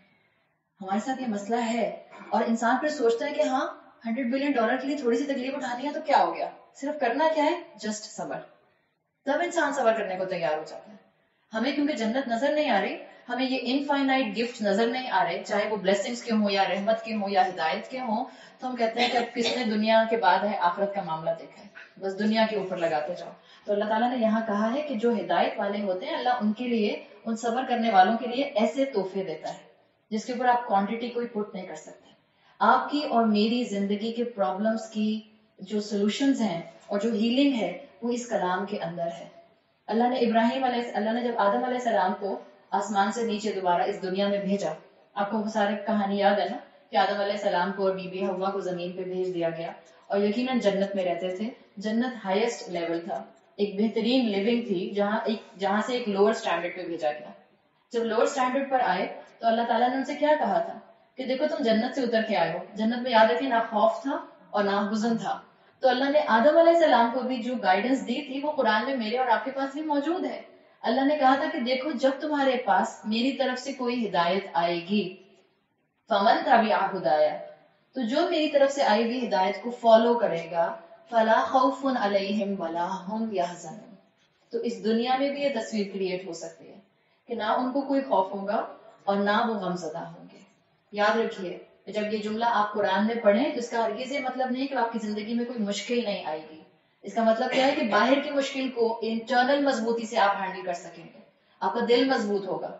ہمارے ساتھ یہ مسئلہ ہے, اور انسان پھر سوچتا ہے کہ ہاں $100 بلین کے لیے تھوڑی سی تکلیف اٹھانی ہے تو کیا ہو گیا, صرف کرنا کیا ہے, جسٹ صبر. تب انسان صبر کرنے کو تیار ہو جاتا ہے. ہمیں کیونکہ جنت نظر نہیں آ رہی, ہمیں یہ انفائنائٹ گفٹ نظر نہیں آ رہے, چاہے وہ بلیسنگز کے ہوں یا رحمت کے ہوں یا ہدایت کے ہوں, تو ہم کہتے ہیں کہ اب کس نے دنیا کے بعد ہے آخرت کا معاملہ دیکھا ہے, بس دنیا کے اوپر لگاتے جاؤ. تو اللہ تعالیٰ نے یہاں کہا ہے کہ جو ہدایت والے ہوتے ہیں اللہ ان کے لیے, ان صبر کرنے والوں کے لیے ایسے تحفے دیتا ہے جس کے اوپر آپ کوانٹٹی کوئی پٹ نہیں کر سکتے. آپ کی اور میری زندگی کے پرابلمس کی جو سولوشنز ہیں اور جو ہیلنگ ہے وہ اس کلام کے اندر ہے. اللہ نے جب آدم علیہ السلام کو آسمان سے نیچے دوبارہ اس دنیا میں بھیجا, آپ کو وہ سارے کہانی یاد ہے نا کہ آدم علیہ السلام کو اور بی بی حوا کو زمین پہ بھیج دیا گیا, اور یقیناً جنت میں رہتے تھے. جنت ہائیسٹ لیول تھا, ایک بہترین لیونگ تھی, جہاں سے ایک لوور سٹینڈرڈ پہ بھیجا گیا. جب لوور سٹینڈرڈ پر آئے تو اللہ تعالیٰ نے ان سے کیا کہا تھا کہ دیکھو تم جنت سے اتر کے آئے ہو, جنت میں یاد رکھے نہ خوف تھا اور نہ حزن تھا. تو اللہ نے آدم علیہ السلام کو بھی جو گائیڈنس دی تھی وہ قرآن میں میرے اور آپ کے پاس بھی موجود ہے. اللہ نے کہا تھا کہ دیکھو جب تمہارے پاس میری طرف سے کوئی ہدایت آئے گی, فمن تبع ہدایا, تو جو میری طرف سے آئی ہوئی ہدایت کو فالو کرے گا, فلا خوف علیہم ولا هم یحزنون. تو اس دنیا میں بھی یہ تصویر کریٹ ہو سکتی ہے کہ نہ ان کو کوئی خوف ہوگا اور نہ وہ غم زدہ ہوں گے. یاد رکھیے جب یہ جملہ آپ قرآن میں پڑھیں تو اس کا ہرگز یہ مطلب نہیں کہ آپ کی زندگی میں کوئی مشکل نہیں آئے گی. اس کا مطلب کیا ہے کہ باہر کی مشکل کو انٹرنل مضبوطی سے آپ ہینڈل کر سکیں گے. آپ کا دل مضبوط ہوگا,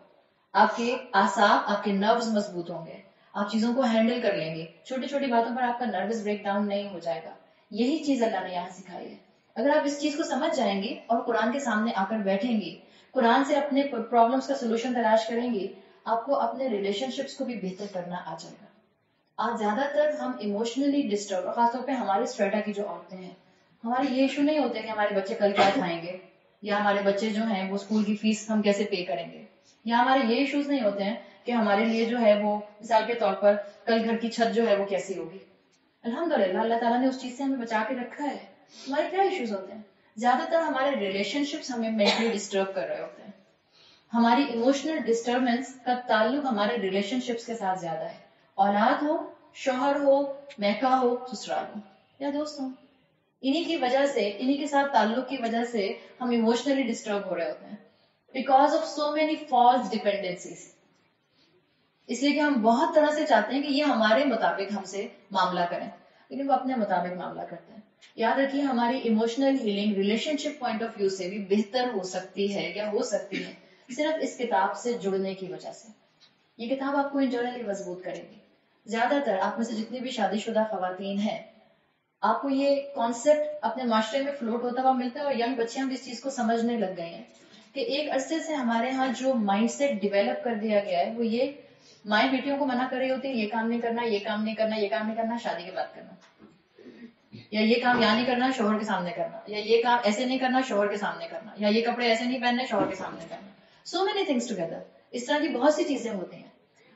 آپ کے اعصاب, آپ کے نروز مضبوط ہوں گے, آپ چیزوں کو ہینڈل کر لیں گے, چھوٹی چھوٹی باتوں پر آپ کا نروس بریک ڈاؤن نہیں ہو جائے گا. یہی چیز اللہ نے یہاں سکھائی ہے. اگر آپ اس چیز کو سمجھ جائیں گی اور قرآن کے سامنے آ کر بیٹھیں گی, قرآن سے اپنے پرابلمس کا سولوشن تلاش کریں گی, آپ کو اپنے ریلیشن شپس کو بھی بہتر کرنا آ جائے گا. آج زیادہ تر ہم ایموشنلی ڈسٹرب, اور خاص طور پہ ہمارے اسٹریٹا کی جو عورتیں ہیں, ہمارے یہ ایشو نہیں ہوتے کہ ہمارے بچے کل کیا کھائیں گے, یا ہمارے بچے جو ہیں وہ اسکول کی فیس ہم کیسے پے کریں گے, یا ہمارے یہ ایشوز نہیں ہوتے ہیں کہ ہمارے لیے جو ہے وہ مثال کے طور پر کل گھر کی چھت جو ہے وہ کیسی ہوگی. الحمدللہ اللہ تعالیٰ نے اس چیز سے ہمیں بچا کے رکھا ہے. ہمارے کیا ایشوز ہوتے ہیں, زیادہ تر ہمارے ریلیشن شپس ہمیں مینٹلی ڈسٹرب کر رہے ہوتے ہیں. ہماری ایموشنل ڈسٹربنس کا تعلق ہمارے ریلیشن شپس کے ساتھ زیادہ ہے, اولاد ہو, شوہر ہو, میکا ہو, سسرال ہو یا دوست ہو. انہی کی وجہ سے, انہی کے ساتھ تعلق کی وجہ سے ہم ایموشنلی ڈسٹرب ہو رہے ہوتے ہیں, because of so many false dependencies. اس لیے کہ ہم بہت طرح سے چاہتے ہیں کہ یہ ہمارے مطابق ہم سے معاملہ کریں, لیکن وہ اپنے مطابق معاملہ کرتے ہیں. یاد رکھیے ہماری emotional healing relationship point of view سے بھی بہتر ہو سکتی ہے یا ہو سکتی ہے صرف اس کتاب سے جڑنے کی وجہ سے. یہ کتاب آپ کو انٹرنلی مضبوط کرے گی. زیادہ تر آپ میں سے جتنی بھی شادی شدہ خواتین ہیں, آپ کو یہ کانسیپٹ اپنے معاشرے میں فلوٹ ہوتا ہوا ملتا ہے, اور ینگ بچیاں بھی اس چیز کو سمجھنے لگ گئے ہیں کہ ایک عرصے سے ہمارے ہاں جو مائنڈ سیٹ ڈیولپ کر دیا گیا ہے وہ یہ مائیں بیٹیوں کو منع کر رہی ہوتی ہے, یہ کام نہیں کرنا, یہ کام نہیں کرنا, یہ کام نہیں کرنا شادی کے بعد کرنا, یا یہ کام یہاں نہیں کرنا شوہر کے سامنے کرنا, یا یہ کام ایسے نہیں کرنا شوہر کے سامنے کرنا, یا یہ کپڑے ایسے نہیں پہننے شوہر کے سامنے کرنا. So many things together. اس طرح کی بہت سی چیزیں ہوتی ہیں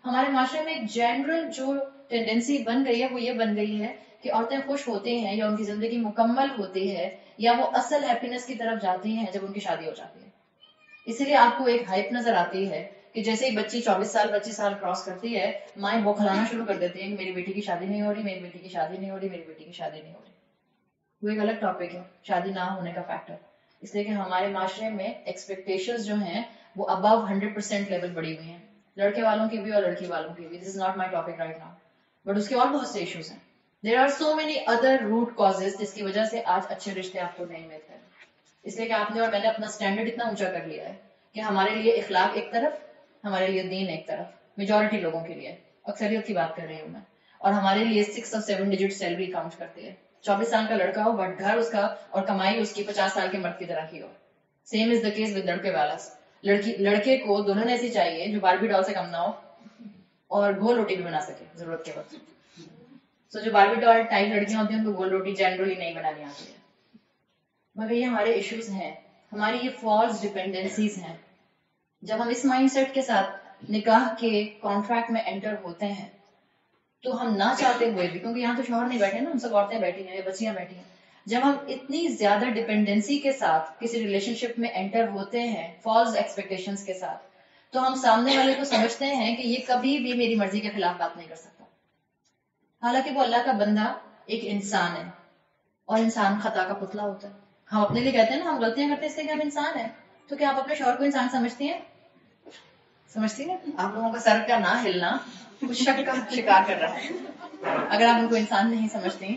ہمارے معاشرے میں. ایک جنرل جو ٹینڈنسی بن گئی ہے وہ یہ بن گئی ہے کہ عورتیں خوش ہوتی ہیں یا ان کی زندگی مکمل ہوتی ہے یا وہ اصل ہیپینس کی طرف جاتی ہیں جب ان کی شادی ہو جاتی ہے. اسی لیے آپ کو ایک ہائپ نظر آتی ہے کہ جیسے ہی بچی 24 سال 25 سال کراس کرتی ہے, مائیں بوکھلانا شروع کر دیتی ہیں کہ میری بیٹی کی شادی نہیں ہو رہی, میری بیٹی کی شادی نہیں ہو رہی, میری بیٹی کی شادی نہیں ہو رہی. وہ ایک الگ ٹاپک ہے شادی نہ ہونے کا فیکٹر. اس لیے کہ ہمارے معاشرے میں ایکسپیکٹیشنز جو ہیں وہ ابو 100% لیول بڑی ہوئی ہیں, لڑکے والوں کی بھی اور لڑکی والوں کی بھی. This is not my topic right now, but اس کے اور بہت سے ایشوز ہیں. There are so many other root causes جس کی وجہ سے آج اچھے رشتے آپ کو نہیں ملتے. اس لیے کہ آپ نے اور میں نے اپنا اسٹینڈرڈ اتنا اونچا کر لیا ہے کہ ہمارے لیے اخلاق ایک طرف, ہمارے لیے دین ایک طرف, میجورٹی لوگوں کے لیے, اکثریت کی بات کر رہی ہوں میں, اور ہمارے لیے 6 اور 7 ڈیجٹ سیلری کاؤنٹ کرتی ہے. 24 سال کا لڑکا ہو بٹ گھر اس کا اور کمائی اس کی 50 سال کے مرد کی طرح کی ہو. Same as the case with لڑکے والا. لڑکے کو دلہن ایسی چاہیے جو باربی ڈال سے کم نہ ہو اور گول روٹی بھی بنا سکے ضرورت کے وقت. سو جو باربی ڈال ٹائپ لڑکیاں ہوتی ہیں ان کو گول روٹی جنرلی نہیں بنانی آتی ہے. مگر یہ ہمارے ایشوز ہیں, ہماری یہ فالس ڈیپینڈنسیز ہیں. جب ہم اس مائنڈ سیٹ کے ساتھ نکاح کے کانٹریکٹ میں انٹر ہوتے ہیں تو ہم نہ چاہتے ہوئے بھی, کیونکہ یہاں تو شوہر نہیں بیٹھے نا, ہم سب عورتیں بیٹھی ہیں یا بچیاں بیٹھی ہیں, جب ہم اتنی زیادہ ڈیپینڈنسی کے ساتھ کسی ریلیشن شپ میں انٹر ہوتے ہیں فالس ایکسپیکٹیشنز کے ساتھ, تو ہم سامنے والے کو سمجھتے ہیں کہ یہ کبھی بھی میری مرضی کے خلاف بات نہیں کر سکتا. حالانکہ وہ اللہ کا بندہ ایک انسان ہے, اور انسان خطا کا پتلا ہوتا ہے. ہم اپنے لیے کہتے ہیں نا ہم غلطیاں کرتے ہیں اس لیے کہ ہم انسان ہیں. تو کیا آپ اپنے شوہر کو انسان سمجھتی ہیں؟ سمجھتی ہیں؟ آپ لوگوں کا سر کا نہ ہلنا کچھ شک کا شکار کر رہا ہے. اگر آپ ان کو انسان نہیں سمجھتی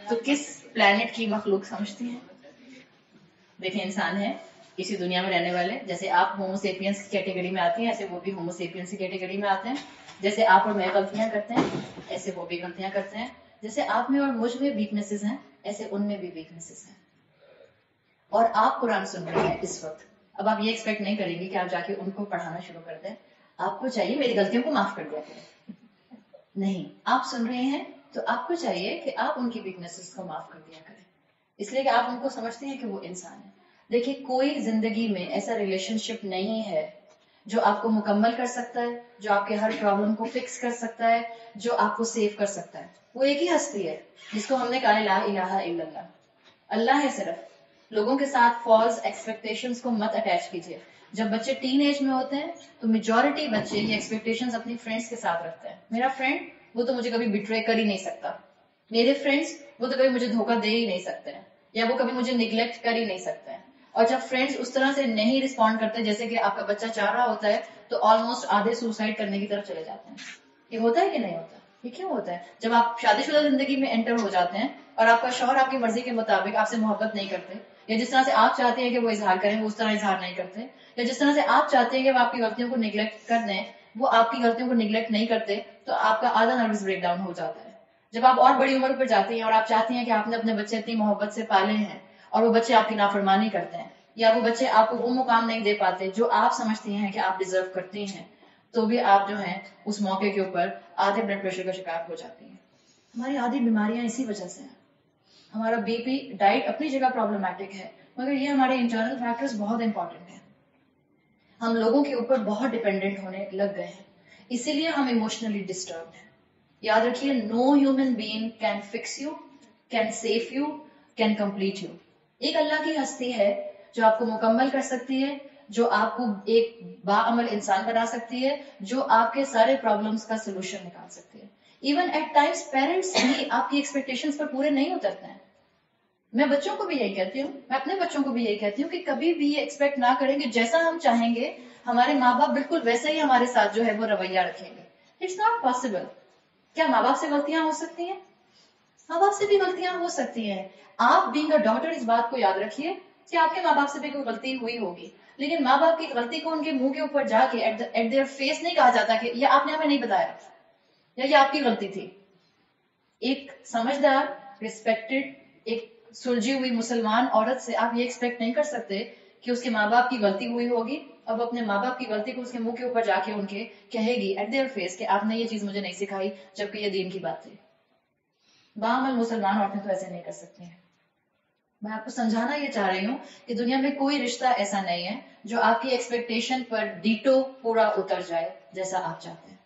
تو کس پلانٹ کی مخلوق سمجھتی ہیں؟ دیکھیں انسان ہے, اسی دنیا میں رہنے والے. جیسے آپ ہومو سیپینس کی کیٹیگری میں آتی ہیں ایسے وہ بھی ہومو سیپینس کی کیٹیگری میں آتے ہیں. جیسے آپ اور میں غلطیاں کرتے ہیں ایسے وہ بھی غلطیاں کرتے ہیں. جیسے آپ میں اور مجھ میں ویکنیسز ہیں ایسے ان میں بھی ویکنیسز ہیں. اور آپ قرآن سن رہے ہیں اس وقت, اب آپ یہ ایکسپیکٹ نہیں کریں گے کہ آپ جا کے ان کو پڑھانا شروع کر دیں. آپ کو چاہیے میری غلطیوں کو معاف کر دیا کریں. نہیں, آپ سن رہے ہیں تو آپ کو چاہیے کہ آپ ان کی ویکنیسز کو معاف کر دیا کریں, اس لیے کہ آپ ان کو سمجھتے ہیں کہ وہ انسان ہے. دیکھیے کوئی زندگی میں ایسا ریلیشن شپ نہیں ہے جو آپ کو مکمل کر سکتا ہے, جو آپ کے ہر پرابلم کو فکس کر سکتا ہے, جو آپ کو سیو کر سکتا ہے. وہ ایک ہی ہستی ہے جس کو ہم نے کہا لا الہ الا اللہ, اللہ ہے صرف. لوگوں کے ساتھ فالس ایکسپیکٹیشنز کو مت اٹیچ کیجیے. جب بچے ٹین ایج میں ہوتے ہیں تو میجورٹی بچے یہ ایکسپیکٹیشنز اپنی فرینڈس کے ساتھ رکھتے ہیں. میرا فرینڈ وہ تو مجھے کبھی بٹرے کر ہی نہیں سکتا, میرے فرینڈس وہ تو کبھی مجھے دھوکہ دے ہی نہیں سکتے ہیں, یا وہ کبھی مجھے نیگلیکٹ کر ہی نہیں سکتے ہیں. اور جب فرینڈس اس طرح سے نہیں رسپونڈ کرتے جیسے کہ آپ کا بچہ چاہ رہا ہوتا ہے تو آلموسٹ آدھے سوسائڈ کرنے کی طرف چلے جاتے ہیں. یہ ہوتا ہے کہ نہیں ہوتا؟ یہ کیوں ہوتا ہے؟ جب آپ شادی شدہ زندگی میں انٹر ہو جاتے ہیں اور آپ کا شوہر آپ کی مرضی کے مطابق آپ سے محبت نہیں کرتے, یا جس طرح سے آپ چاہتے ہیں کہ وہ اظہار کریں وہ اس طرح اظہار نہیں کرتے, یا جس طرح سے آپ چاہتے ہیں کہ وہ آپ کی غلطیوں کو نیگلیکٹ کر دیں وہ آپ کی غلطیوں کو نیگلیکٹ نہیں کرتے, تو آپ کا آدھا نروس بریک ڈاؤن ہو جاتا ہے. جب آپ اور بڑی عمر پر جاتی ہیں اور آپ چاہتی ہیں کہ آپ نے اپنے بچے اتنی محبت سے پالے ہیں اور وہ بچے آپ کی نافرمانی کرتے ہیں, یا وہ بچے آپ کو وہ مقام نہیں دے پاتے جو آپ سمجھتی ہیں کہ آپ ڈیزرو کرتی ہیں, تو بھی آپ جو ہیں اس موقع کے اوپر آدھے بلڈ پریشر کا شکار ہو جاتی ہیں. ہماری آدھی بیماریاں اسی وجہ سے ہیں. ہمارا بی پی ڈائٹ اپنی جگہ پرابلمٹک ہے, مگر یہ ہمارے انٹرنل فیکٹرز بہت امپورٹنٹ ہیں. ہم لوگوں کے اوپر بہت ڈیپینڈنٹ ہونے لگ گئے ہیں, اسی لیے ہم ایموشنلی ڈسٹربڈ ہیں. یاد رکھیے no human being can fix you, can save you, can complete you. ایک اللہ کی ہستی ہے جو آپ کو مکمل کر سکتی ہے, جو آپ کو ایک باعمل انسان بنا سکتی ہے, جو آپ کے سارے پرابلمس کا سلوشن نکال سکتی ہے. ایون ایٹ ٹائمز پیرنٹس بھی آپ کی ایکسپیکٹیشنز پر پورے نہیں اترتے ہیں. میں بچوں کو بھی یہی کہتی ہوں، میں اپنے بچوں کو بھی یہی کہتی ہوں کہ کبھی بھی یہ ایکسپیکٹ نہ کریں کہ جیسا ہم چاہیں گے ہمارے ماں باپ بالکل ویسے ہی ہمارے ساتھ جو ہے وہ رویہ رکھیں گے. It's not possible. کیا ماں باپ سے غلطیاں ہو سکتی ہیں؟ ماں باپ سے بھی غلطیاں ہو سکتی ہیں. آپ بینگ اے ڈاٹر اس بات کو یاد رکھیے کہ آپ کے ماں باپ سے بھی کوئی غلطی ہوئی ہوگی، لیکن ماں باپ کی غلطی کو ان کے منہ کے اوپر جا کے ایٹ دیئر فیس نہیں کہا جاتا کہ یہ آپ نے ہمیں نہیں بتایا یا یہ آپ کی غلطی تھی. ایک سمجھدار، ریسپیکٹڈ، ایک سلجھی ہوئی مسلمان عورت سے آپ یہ ایکسپیکٹ نہیں کر سکتے کہ اس کے ماں باپ کی غلطی ہوئی ہوگی، اب اپنے ماں باپ کی غلطی کو اس کے منہ کے اوپر جا کے ان کے کہے گی ایٹ دیئر فیس کہ آپ نے یہ چیز مجھے نہیں سکھائی، جبکہ یہ دین کی بات تھی. بعمل مسلمان عورتیں تو ایسے نہیں کر سکتی ہیں. میں آپ کو سمجھانا یہ چاہ رہی ہوں کہ دنیا میں کوئی رشتہ ایسا نہیں ہے جو آپ کی ایکسپیکٹیشن پر ڈیٹو پورا اتر جائے جیسا آپ چاہتے ہیں.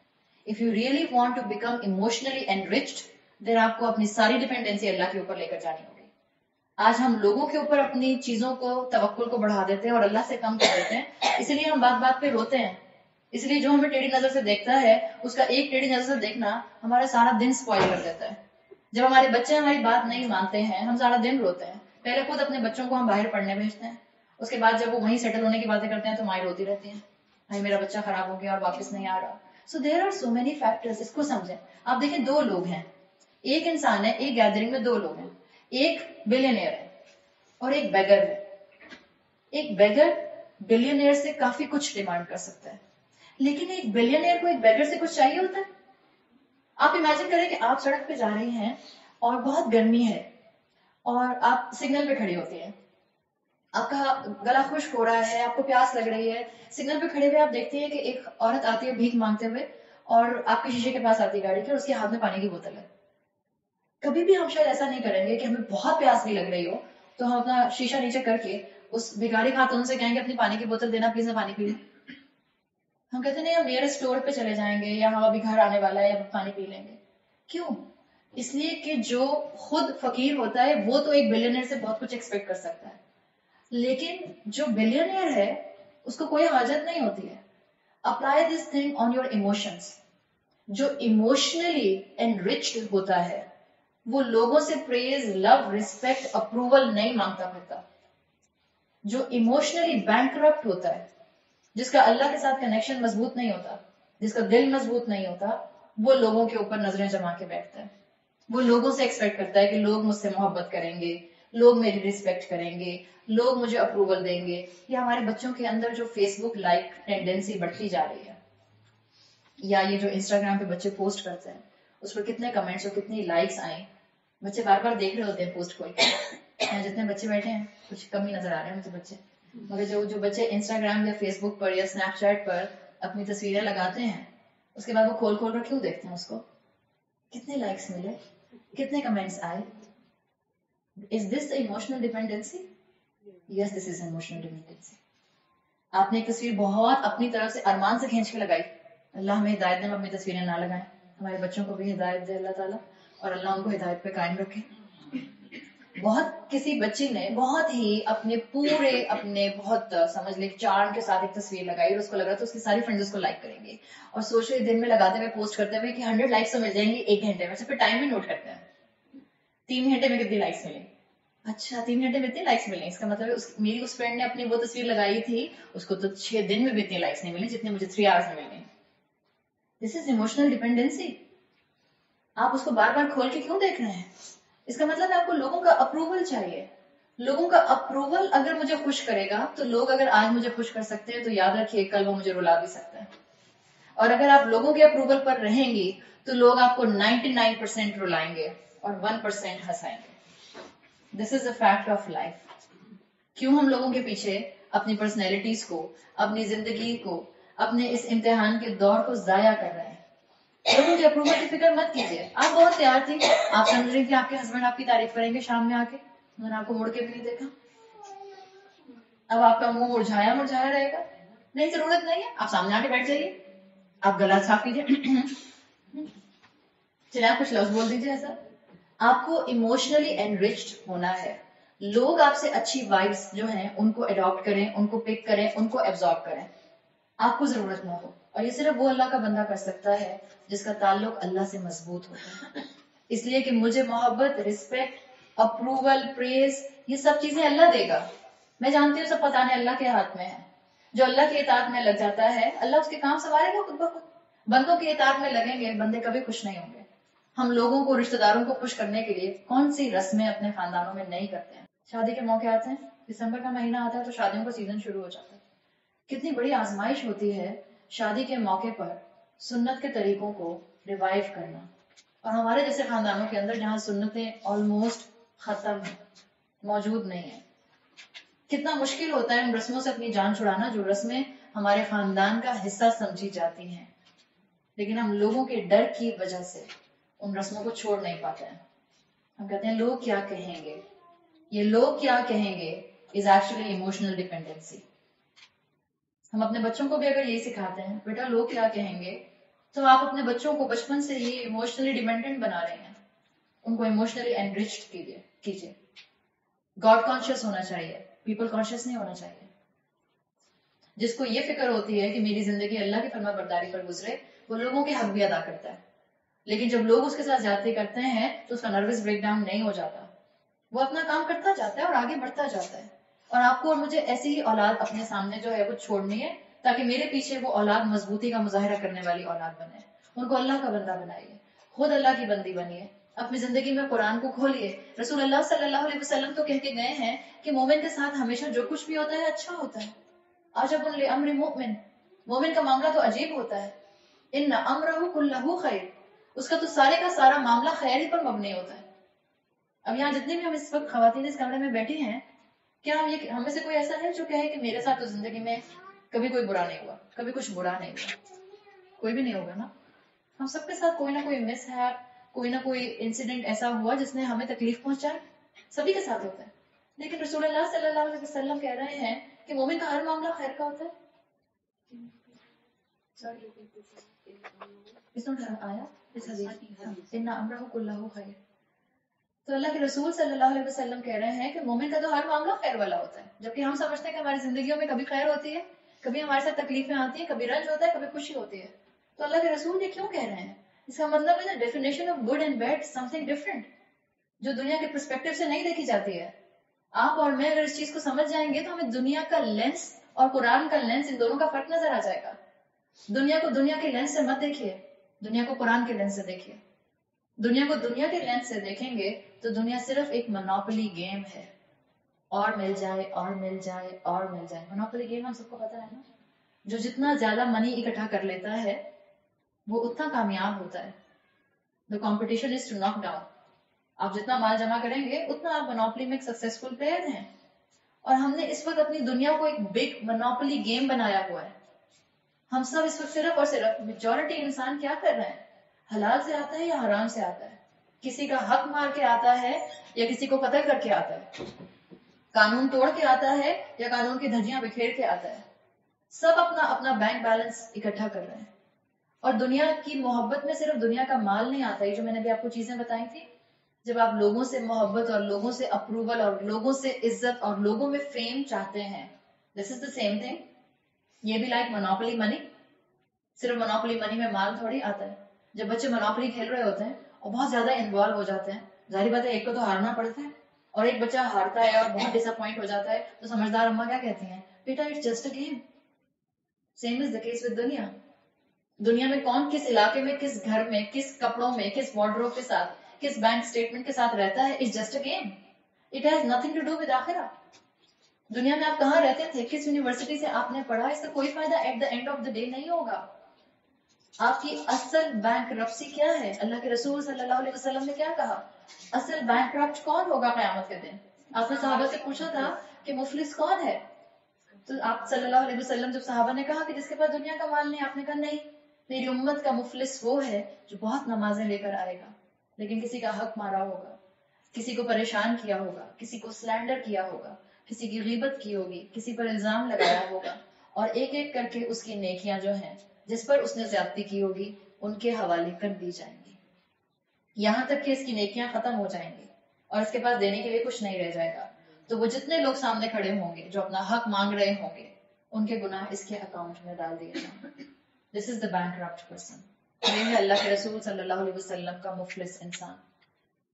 If you really want to become emotionally enriched, then آپ کو اپنی ساری ڈیپینڈنسی اللہ کے اوپر لے کر جانی ہوگی. آج ہم لوگوں کے اوپر اپنی چیزوں کو، توکل کو بڑھا دیتے ہیں اور اللہ سے کم کر دیتے ہیں، اس لیے ہم بات بات پہ روتے ہیں. اس لیے جو ہمیں ٹیڑھی نظر سے دیکھتا ہے اس کا ایک ٹیڑھی نظر سے دیکھنا ہمارا سارا دن سپوائل کر دیتا ہے. جب ہمارے بچے ہماری بات نہیں مانتے ہیں ہم سارا دن روتے ہیں. پہلے خود اپنے بچوں کو ہم باہر پڑھنے بھیجتے ہیں، اس کے بعد جب وہ وہیں سیٹل ہونے کی باتیں کرتے ہیں تو مائیں روتی رہتی ہیں، بھائی میرا بچہ خراب ہو گیا اور واپس نہیں آ رہا. So there are so many factors. اس کو سمجھیں. آپ دیکھیں دو لوگ ہیں، ایک انسان ہے، ایک گیدرنگ میں دو لوگ ہیں، ایک بلینئر ہے اور ایک بیگر ہے. ایک بیگر بلینئر سے کافی کچھ ڈیمانڈ کر سکتا ہے، لیکن ایک بلینئر کو ایک بیگر سے کچھ چاہیے ہوتا ہے. آپ امیجن کریں کہ آپ سڑک پہ جا رہی ہیں اور بہت گرمی ہے اور آپ سگنل پہ کھڑی ہوتی ہیں، آپ کا گلا خشک ہو رہا ہے، آپ کو پیاس لگ رہی ہے، سگنل پہ کھڑے ہوئے آپ دیکھتی ہیں کہ ایک عورت آتی ہے بھیک مانگتے ہوئے اور آپ کے شیشے کے پاس آتی ہے گاڑی کے اور اس کے ہاتھ میں پانی کی بوتل ہے. کبھی بھی ہم شاید ایسا نہیں کریں گے کہ ہمیں بہت پیاس بھی لگ رہی ہو تو ہم اپنا شیشہ نیچے کر کے اس بھکاری خاتون سے کہیں گے اپنی پانی کی بوتل دینا پلیز، میں پانی پی لوں. ہم کہتے نہیں ہم نیئر اسٹور پہ چلے جائیں گے یا ہم ابھی گھر آنے والا ہے یا پانی پی لیں گے. کیوں؟ اس لیے کہ جو خود فقیر ہوتا ہے وہ تو ایک بلینئر سے بہت کچھ ایکسپیکٹ کر سکتا ہے، لیکن جو بلینئر ہے اس کو کوئی حاجت نہیں ہوتی ہے. Apply this thing on your emotions. جو ایموشنلی انریچڈ ہوتا ہے وہ لوگوں سے پریز، لو، ریسپیکٹ، اپروول نہیں مانگتا پھرتا. جو ایموشنلی بینکرپٹ ہوتا ہے، جس کا اللہ کے ساتھ کنیکشن مضبوط نہیں ہوتا، جس کا دل مضبوط نہیں ہوتا، وہ لوگوں کے اوپر نظریں جما کے بیٹھتا ہے. وہ لوگوں سے ایکسپیکٹ کرتا ہے کہ لوگ مجھ سے محبت کریں گے، لوگ میری ریسپیکٹ کریں گے، لوگ مجھے اپروول دیں گے. یہ ہمارے بچوں کے اندر جو فیس بک لائک ٹینڈنسی بڑھتی جا رہی ہے، یا یہ جو انسٹاگرام پہ بچے پوسٹ کرتے ہیں اس پر کتنے کمنٹس اور کتنی لائکس آئیں، بچے بار بار دیکھ رہے ہوتے ہیں پوسٹ کھول کے. جتنے بچے بیٹھے ہیں کچھ کم ہی نظر آ رہے ہیں مجھے بچے، مگر جو بچے انسٹاگرام یا فیس بک پر یا اسنیپ چیٹ پر اپنی تصویریں لگاتے ہیں اس کے بعد وہ کھول کر کیوں دیکھتے ہیں اس کو؟ کتنے لائکس ملے، کتنے کمنٹس آئے. Is this emotional dependency? Yes, this is emotional dependency. آپ نے ایک تصویر بہت اپنی طرف سے ارمان سے کھینچ کے لگائی، اللہ ہمیں ہدایت دے ہم اپنی تصویریں نہ لگائیں. ہمارے بچوں کو بھی ہدایت دے اللہ تعالیٰ، اور اللہ ان کو ہدایت پہ قائم رکھے. بہت کسی بچی نے بہت ہی اپنے بہت سمجھ لے چارم کے ساتھ ایک تصویر لگائی اور اس کو لگ رہا تھا اس کی ساری فرینڈز اس کو لائک کریں گے اور سوچ رہے دن میں لگاتے ہوئے پوسٹ کرتے ہوئے کہ 100 لائکس تو مل جائیں گی 1 گھنٹے میں. پھر ٹائم بھی نوٹ کرتے ہیں 3 گھنٹے میں کتنی لائکس ملی. اچھا 3 گھنٹے میں اتنی لائکس ملی، اس کا مطلب میری اس فرینڈ نے اپنی وہ تصویر لگائی تھی اس کو تو 6 دن میں بھی اتنی لائکس نہیں ملی جتنے مجھے 3 آورس میں مل گئی. دس از ایموشنل ڈیپینڈنسی. آپ اس کو بار بار کھول کے کیوں دیکھ رہے ہیں؟ اس کا مطلب آپ کو لوگوں کا اپروول چاہیے. لوگوں کا اپروول اگر مجھے خوش کرے گا تو لوگ اگر آج مجھے خوش کر سکتے ہیں تو یاد رکھیے کل وہ مجھے رلا بھی سکتے ہیں. اور اگر آپ لوگوں کے اپروول پر رہیں گی تو لوگ آپ کو 99% رلائیں گے اور 1% ہنسائیں گے. دس از اے فیکٹ آف لائف. کیوں ہم لوگوں کے پیچھے اپنی پرسنالٹیز کو، اپنی زندگی کو، اپنے اس امتحان کے دور کو ضائع کر رہے ہیں؟ لوگوں کے اپروول کی فکر مت کیجیے. آپ بہت تیار تھی، آپ سمجھ رہی تھی آپ کے ہسبینڈ آپ کی تعریف کریں گے شام میں آ کے، میں نے آپ کو مڑ کے بھی نہیں دیکھا. اب آپ کا منہ مرجھایا رہے گا. نہیں ضرورت نہیں ہے، آپ سامنے آ کے بیٹھ جائیے، آپ گلا صاف کیجیے، چلے آپ کچھ لفظ بول دیجیے. ایسا آپ کو ایموشنلی انریچڈ ہونا ہے. لوگ آپ سے اچھی وائبس جو ہیں ان کو اڈاپٹ کریں، ان کو پک کریں، ان کو ایبزارب کریں، آپ کو ضرورت نہ ہو. اور یہ صرف وہ اللہ کا بندہ کر سکتا ہے جس کا تعلق اللہ سے مضبوط ہوتا ہے. اس لیے کہ مجھے محبت، رسپیکٹ اپروول، پریز، یہ سب چیزیں اللہ دے گا. میں جانتی ہوں سب پتانے اللہ کے ہاتھ میں ہے. جو اللہ کی اطاعت میں لگ جاتا ہے اللہ اس کے کام سنوارے گا خود بخود. بندوں کی اطاعت میں لگیں گے بندے کبھی خوش نہیں ہوں گے. ہم لوگوں کو، رشتہ داروں کو خوش کرنے کے لیے کون سی رسمیں اپنے خاندانوں میں نہیں کرتے ہیں. شادی کے موقع آتے ہیں، دسمبر کا مہینہ آتا ہے تو شادیوں کا سیزن شروع ہو جاتا ہے. کتنی بڑی آزمائش ہوتی ہے شادی کے موقع پر سنت کے طریقوں کو ریوائیو کرنا. اور ہمارے جیسے خاندانوں کے اندر جہاں سنتیں آلموسٹ ختم ہیں، موجود نہیں ہیں، کتنا مشکل ہوتا ہے ان رسموں سے اپنی جان چھڑانا جو رسمیں ہمارے خاندان کا حصہ سمجھی جاتی ہیں. لیکن ہم لوگوں کے ڈر کی وجہ سے ان رسموں کو چھوڑ نہیں پاتے ہیں. ہم کہتے ہیں لوگ کیا کہیں گے. یہ لوگ کیا کہیں گے از ایکچولی ایموشنل ڈیپینڈنسی. ہم اپنے بچوں کو بھی اگر یہی سکھاتے ہیں بیٹا لوگ کیا کہیں گے، تو آپ اپنے بچوں کو بچپن سے ہی ایموشنلی ڈیپینڈنٹ بنا رہے ہیں. ان کو ایموشنلی انریچڈ کیجیے. گاڈ کانشیس ہونا چاہیے، پیپل کانشیس نہیں ہونا چاہیے. جس کو یہ فکر ہوتی ہے کہ میری زندگی اللہ کی فرما برداری پر گزرے وہ لوگوں کے حق بھی ادا کرتا ہے. لیکن جب لوگ اس کے ساتھ زیادتی کرتے ہیں تو اس کا نروس بریک ڈاؤن نہیں ہو جاتا. وہ اپنا کام کرتا جاتا ہے اور آگے بڑھتا جاتا ہے. اور آپ کو اور مجھے ایسی ہی اولاد اپنے سامنے جو ہے وہ چھوڑنی ہے تاکہ میرے پیچھے وہ اولاد مضبوطی کا مظاہرہ کرنے والی اولاد بنے. ان کو اللہ کا بندہ بنائیے، خود اللہ کی بندی بنیے. اپنی زندگی میں قرآن کو کھولیے. رسول اللہ صلی اللہ علیہ وسلم تو کہہ کے گئے ہیں کہ مومن کے ساتھ ہمیشہ جو کچھ بھی ہوتا ہے اچھا ہوتا ہے. عجب لامر مؤمن، مومن کا معاملہ تو عجیب ہوتا ہے. ان امرہ کلہ خیر، اس کا تو سارے کا سارا معاملہ خیر ہی پر مبنی ہوتا ہے. اب یہاں جتنے بھی ہم اس وقت خواتین اس کمرے میں بیٹھی ہیں، کیا ہم میں سے کوئی ایسا ہے جو کہے کہ میرے ساتھ تو زندگی میں کبھی کوئی برا نہیں ہوا، کبھی کچھ برا نہیں ہوا؟ کوئی بھی نہیں ہوگا نا. ہم سب کے ساتھ کوئی نہ کوئی مس ہیپ، کوئی نہ کوئی انسیڈنٹ ایسا ہوا جس نے ہمیں تکلیف پہنچائی. سبھی کے ساتھ ہوتا ہے. لیکن رسول اللہ صلی اللہ علیہ وسلم کہہ رہے ہیں کہ مومن کا ہر معاملہ خیر کا ہوتا ہے. تو اللہ کے رسول صلی اللہ علیہ وسلم کہہ رہے ہیں کہ مومن کا تو ہر معاملہ خیر والا ہوتا ہے. جبکہ ہم سمجھتے ہیں کہ ہماری زندگیوں میں کبھی خیر ہوتی ہے، کبھی ہمارے ساتھ تکلیفیں آتی ہیں، کبھی رنج ہوتا ہے، کبھی خوشی ہوتی ہے. تو اللہ کے رسول یہ کیوں کہہ رہے ہیں؟ اس کا مطلب ہے نا definition of good and bad some thing different, جو دنیا کے پرسپیکٹو سے نہیں دیکھی جاتی ہے. آپ اور میں اگر اس چیز کو سمجھ جائیں گے تو ہمیں دنیا کا لینس اور قرآن کا لینس، ان دونوں کا فرق نظر آ جائے گا. دنیا کو دنیا کے لینس سے مت دیکھیے، دنیا کو قرآن کے لینس سے دیکھیے. دنیا کو دنیا کے لینس سے دیکھیں گے تو دنیا صرف ایک منوپلی گیم ہے. اور مل جائے اور مل جائے اور مل جائے. منوپلی گیم ہم سب کو پتا ہے نا، جو جتنا زیادہ منی اکٹھا کر لیتا ہے وہ اتنا کامیاب ہوتا ہے. The competition is to knock down. آپ جتنا مال جمع کریں گے اتنا آپ منوپلی میں ایک سکسیسفل پلیئر ہیں. اور ہم نے اس وقت اپنی دنیا کو ایک بگ منوپلی گیم بنایا ہوا ہے. ہم سب اس وقت صرف اور صرف میجورٹی انسان کیا کر رہے ہیں؟ حلال سے آتا ہے یا حرام سے آتا ہے؟ کسی کا حق مار کے آتا ہے یا کسی کو قتل کر کے آتا ہے؟ قانون توڑ کے آتا ہے یا قانون کی دھجیاں بکھیر کے آتا ہے؟ سب اپنا اپنا بینک بیلنس اکٹھا کر رہے ہیں. اور دنیا کی محبت میں صرف دنیا کا مال نہیں آتا. یہ جو میں نے بھی آپ کو چیزیں بتائی تھی، جب آپ لوگوں سے محبت اور لوگوں سے اپروول اور لوگوں سے عزت اور لوگوں میں فیم چاہتے ہیں، دس از دا سیم تھنگ. یہ بھی لائک منوپلی منی. صرف منوپلی منی میں مال تھوڑی آتا ہے. جب بچے منوپلی کھیل رہے ہوتے ہیں اور بہت زیادہ انوالو ہو جاتے ہیں، ظاہر بات ہے ایک کو تو ہارنا پڑتا ہے، اور ایک بچہ ہارتا ہے اور بہت ڈس اپوائنٹ ہو جاتا ہے تو سمجھدار اما کیا کہتی ہیں؟ بیٹا it's just a game. Same as the case with دنیا. دنیا میں کون کس علاقے میں، کس گھر میں، کس کپڑوں میں، کس وارڈروب کے ساتھ، کس بینک اسٹیٹمنٹ کے ساتھ رہتا ہے، it's just a game. It has nothing to do with آخرہ. دنیا میں آپ کہاں رہتے تھے، کس یونیورسٹی سے آپ نے پڑھا، اس کا کوئی فائدہ at the end of the day نہیں ہوگا. آپ کی اصل بینک رپسی کیا ہے؟ اللہ کے رسول صلی اللہ علیہ وسلم نے کیا کہا؟ اصل بینک رپٹ کون ہوگا قیامت کے دن؟ آپ نے صحابہ سے پوچھا تھا کہ مفلس کون ہے؟ تو آپ صلی اللہ علیہ وسلم جب صحابہ نے کہا کہ جس کے پاس دنیا کا مال نہیں، آپ نے کہا نہیں، میری امت کا مفلس وہ ہے جو بہت نمازیں لے کر آئے گا لیکن کسی کا حق مارا ہوگا، کسی کو پریشان کیا ہوگا، کسی کو سلینڈر کیا ہوگا، کسی کی غیبت کی ہوگی، کسی پر الزام لگایا ہوگا، اور ایک ایک کر کے اس کی نیکیاں جو ہیں جس پر اس نے زیادتی کی ہوگی ان کے حوالے کر دی جائیں گی، یہاں تک کہ اس کی نیکیاں ختم ہو جائیں گی اور اس کے پاس دینے کے لیے کچھ نہیں رہ جائے گا. تو وہ جتنے لوگ سامنے کھڑے ہوں گے جو اپنا حق مانگ رہے ہوں گے ان کے گناہ اس کے اکاؤنٹ میں ڈال دیے جائیں گے. دس از دا بینکرپٹ پرسن. یہ ہے اللہ کے رسول صلی اللہ علیہ وسلم کا مفلس انسان.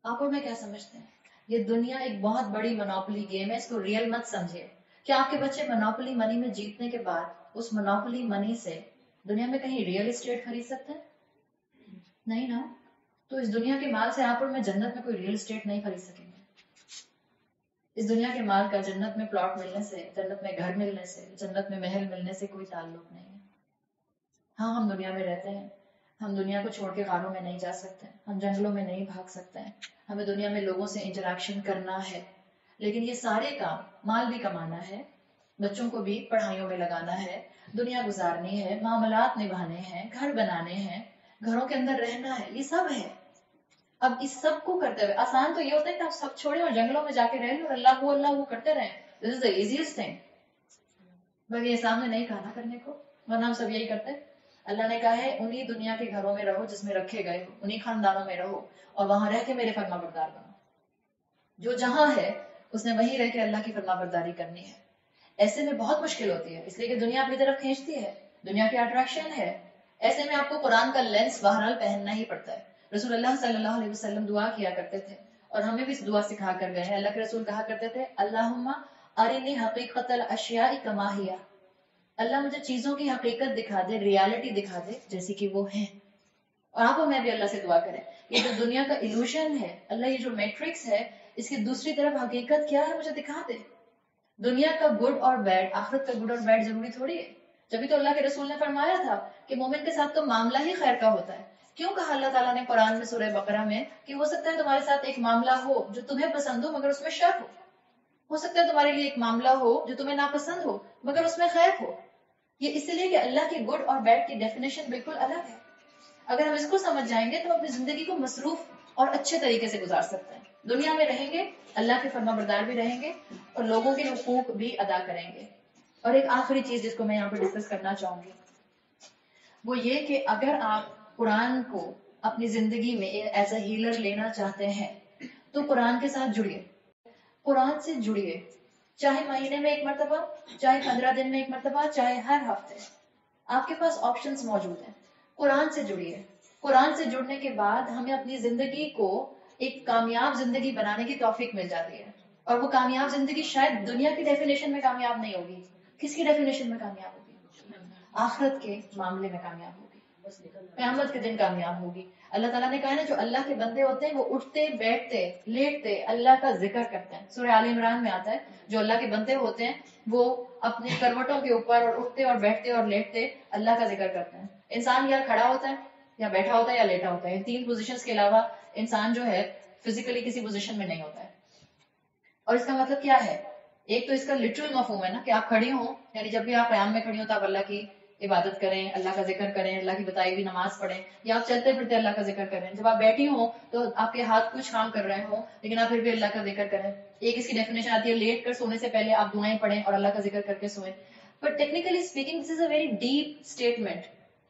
آپ اور میں کیا سمجھتے ہیں؟ یہ دنیا ایک بہت بڑی مونوپلی گیم ہے، اس کو ریئل مت سمجھے. کیا آپ کے بچے مونوپلی منی میں جیتنے کے بعد اس مونوپلی منی سے دنیا میں کہیں ریئل اسٹیٹ خرید سکتے ہیں؟ نہیں نا. تو اس دنیا کے مال سے آپ اور میں جنت میں کوئی ریئل اسٹیٹ نہیں خرید سکیں گے. اس دنیا کے مال کا جنت میں پلاٹ ملنے سے، جنت میں گھر ملنے سے، جنت میں محل ملنے سے کوئی تعلق نہیں ہے. ہاں ہم دنیا میں رہتے ہیں، ہم دنیا کو چھوڑ کے غاروں میں نہیں جا سکتے، ہم جنگلوں میں نہیں بھاگ سکتے ہیں، ہمیں دنیا میں لوگوں سے انٹریکشن کرنا ہے. لیکن یہ سارے کام، مال بھی کمانا ہے، بچوں کو بھی پڑھائیوں میں لگانا ہے، دنیا گزارنی ہے، معاملات نبھانے ہیں، گھر بنانے ہیں، گھروں کے اندر رہنا ہے، یہ سب ہے. اب اس سب کو کرتے ہوئے آسان تو یہ ہوتا ہے کہ آپ سب چھوڑیں اور جنگلوں میں جا کے رہ لیں اور اللہ وہ کرتے رہیں. دس از دا ایزیسٹ تھنگ. مگر یہ سامنے نہیں کہا نا کرنے کو، ورنہ ہم سب یہی کرتے. اللہ نے کہا ہے انہی دنیا کے گھروں میں رہو جس میں رکھے گئے ہو، انہی خاندانوں میں رہو اور وہاں رہ کے میرے فرما بردار بنو. جو جہاں ہے اس نے وہیں رہ کے اللہ کی فرما برداری کرنی ہے. ایسے میں بہت مشکل ہوتی ہے، اس لیے کہ دنیا اپنی طرف کھینچتی ہے، دنیا کی اٹریکشن ہے. ایسے میں آپ کو قرآن کا لینس بہرحال پہننا ہی پڑتا ہے. رسول اللہ صلی اللہ علیہ وسلم دعا کیا کرتے تھے اور ہمیں بھی اس دعا سکھا کر گئے ہیں. اللہ کے رسول کہا کرتے تھے اللہم ارنی حقیقت الاشیاء کما ہی، اللہ مجھے چیزوں کی حقیقت دکھا دے، ریالٹی دکھا دے جیسی کہ وہ ہیں. اور آپ اور میں بھی اللہ سے دعا کریں، یہ جو دنیا کا ایلوژن ہے، اللہ یہ جو میٹرکس ہے، اس کی دوسری طرف حقیقت کیا ہے مجھے دکھا دے. دنیا کا گڈ اور بیڈ، آخرت کا گڈ اور بیڈ ضروری تھوڑی ہے. جبھی تو اللہ کے رسول نے فرمایا تھا کہ مومن کے ساتھ تو معاملہ ہی خیر کا ہوتا ہے. کیوں کہا اللہ تعالیٰ نے قرآن میں سورہ بقرہ میں کہ ہو سکتا ہے تمہارے ساتھ ایک معاملہ ہو جو تمہیں پسند ہو مگر اس میں شر ہو سکتا ہے تمہارے لیے ایک معاملہ ہو جو تمہیں ناپسند ہو مگر اس میں خیر ہو. یہ اس لیے کہ اللہ کی گڈ اور بیڈ کی ڈیفینیشن بالکل الگ ہے. اگر ہم اس کو سمجھ جائیں گے تو اپنی زندگی کو مصروف اور اچھے طریقے سے گزار سکتے ہیں. دنیا میں رہیں گے، اللہ کے فرما بردار بھی رہیں گے اور لوگوں کے حقوق بھی ادا کریں گے. اور ایک آخری چیز جس کو میں یہاں پہ ڈسکس کرنا چاہوں گی وہ یہ کہ اگر آپ قرآن کو اپنی زندگی میں ایز اے ہیلر لینا چاہتے ہیں تو قرآن کے ساتھ جڑیے، قرآن سے جڑیے، چاہے مہینے میں ایک مرتبہ، چاہے 15 دن میں ایک مرتبہ، چاہے ہر ہفتے. آپ کے پاس آپشنز موجود ہیں. قرآن سے جڑیے. قرآن سے جڑنے کے بعد ہمیں اپنی زندگی کو ایک کامیاب زندگی بنانے کی توفیق مل جاتی ہے. اور وہ کامیاب زندگی شاید دنیا کی ڈیفینیشن میں کامیاب نہیں ہوگی. کس کی ڈیفینیشن میں کامیاب ہوگی؟ آخرت کے معاملے میں کامیاب ہوگی، قیامت کے دن کامیاب ہوگی. اللہ تعالیٰ نے کہا نا جو اللہ کے بندے ہوتے ہیں وہ اٹھتے بیٹھتے لیٹتے اللہ کا ذکر کرتے ہیں. سورہ آل عمران میں آتا ہے جو اللہ کے بندے ہوتے ہیں وہ اپنے کروٹوں کے اوپر اور اٹھتے اور بیٹھتے اور لیٹتے اللہ کا ذکر کرتے ہیں. انسان یا کھڑا ہوتا ہے یا بیٹھا ہوتا ہے یا لیٹا ہوتا ہے. ان 3 پوزیشنز کے علاوہ انسان جو ہے فزیکلی کسی پوزیشن میں نہیں ہوتا ہے. اور اس کا مطلب کیا ہے؟ ایک تو اس کا لٹرل مفہوم ہے نا کہ آپ کھڑی ہوں، یعنی جب بھی آپ قیام میں کھڑی ہوں تو آپ اللہ کی عبادت کریں، اللہ کا ذکر کریں، اللہ کی بتائی ہوئی نماز پڑھیں، یا آپ چلتے پھرتے اللہ کا ذکر کریں. جب آپ بیٹھی ہوں تو آپ کے ہاتھ کچھ کام کر رہے ہوں لیکن آپ پھر بھی اللہ کا ذکر کریں. ایک اس کی ڈیفینیشن آتی ہے لیٹ کر سونے سے پہلے آپ دعائیں پڑھیں اور اللہ کا ذکر کر کے سوئیں. But technically speaking this is a very deep statement.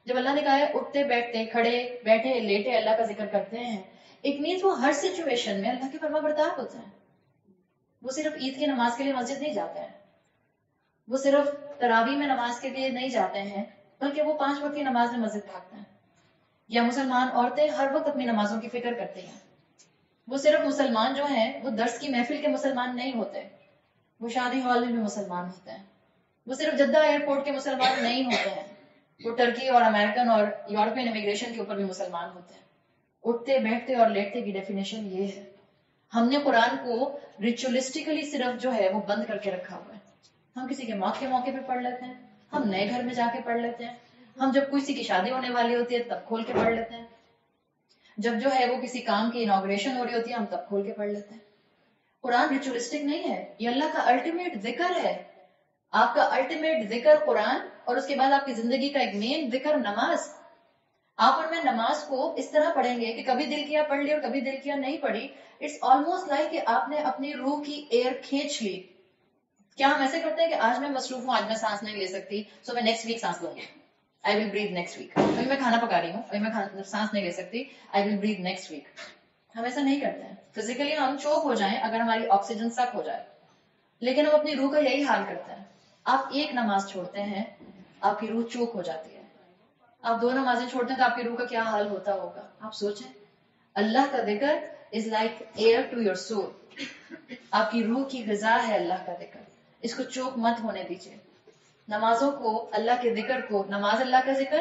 جب اللہ نے کہا ہے اٹھتے بیٹھتے کھڑے بیٹھے لیٹے اللہ کا ذکر کرتے ہیں، اٹ مینس وہ ہر سچویشن میں اللہ کے فرما بردار ہوتے ہیں. وہ صرف عید کی نماز کے لیے مسجد نہیں جاتے ہیں، وہ صرف تراویح میں نماز کے لیے نہیں جاتے ہیں بلکہ وہ 5 وقت کی نماز میں مسجد بھاگتے ہیں. یا مسلمان عورتیں ہر وقت اپنی نمازوں کی فکر کرتی ہیں. وہ صرف مسلمان جو ہیں وہ درس کی محفل کے مسلمان نہیں ہوتے، وہ شادی ہال میں بھی مسلمان ہوتے ہیں. وہ صرف جدہ ایئرپورٹ کے مسلمان نہیں ہوتے ہیں، وہ ٹرکی اور امریکن اور یورپین امیگریشن کے اوپر بھی مسلمان ہوتے ہیں. اٹھتے بیٹھتے اور لیٹتے کی ڈیفینیشن یہ ہے. ہم نے قرآن کو ریچولسٹکلی صرف جو ہے وہ بند کر کے رکھا ہوا ہے. ہم کسی کے موت کے موقع پہ پڑھ لیتے ہیں، ہم نئے گھر میں جا کے پڑھ لیتے ہیں، ہم جب کسی کی شادی ہونے والی ہوتی ہے تب کھول کے پڑھ لیتے ہیں، جب جو ہے وہ کسی کام کی انوگریشن ہو رہی ہوتی ہے ہم تب کھول کے پڑھ لیتے ہیں. قرآن ریچولسٹک نہیں ہے، یہ اللہ کا الٹیمیٹ ذکر ہے. آپ کا الٹیمیٹ ذکر قرآن اور اس کے بعد آپ کی زندگی کا ایک مین ذکر نماز. آپ اور میں نماز کو اس طرح پڑھیں گے کہ کبھی دل کیا پڑھ لی اور کبھی دل کیا نہیں پڑھی. اٹس آلموسٹ لائک کہ آپ نے اپنی روح کی ایئر کھینچ لی. کیا ہم ایسے کرتے ہیں کہ آج میں مصروف ہوں، آج میں سانس نہیں لے سکتی، سو میں نیکسٹ ویک سانس لوں گی، آئی ول بریتھ نیکسٹ ویک. ابھی میں کھانا پکا رہی ہوں، ابھی میں سانس نہیں لے سکتی، آئی ول بریتھ نیکسٹ ویک. ہم ایسا نہیں کرتے ہیں. فزیکلی ہم چوک ہو جائیں اگر ہماری آکسیجن سک ہو جائے، لیکن ہم اپنی روح کا یہی حال کرتے ہیں. آپ ایک نماز چھوڑتے ہیں آپ کی روح چوک ہو جاتی ہے، آپ 2 نمازیں چھوڑتے ہیں تو آپ کی روح کا کیا حال ہوتا ہوگا. آپ سوچیں. اللہ کا ذکر is like air to your soul. آپ کی روح کی غذا ہے اللہ کا ذکر، اس کو چوک مت ہونے دیجیے. نمازوں کو، اللہ کے ذکر کو، نماز اللہ کا ذکر،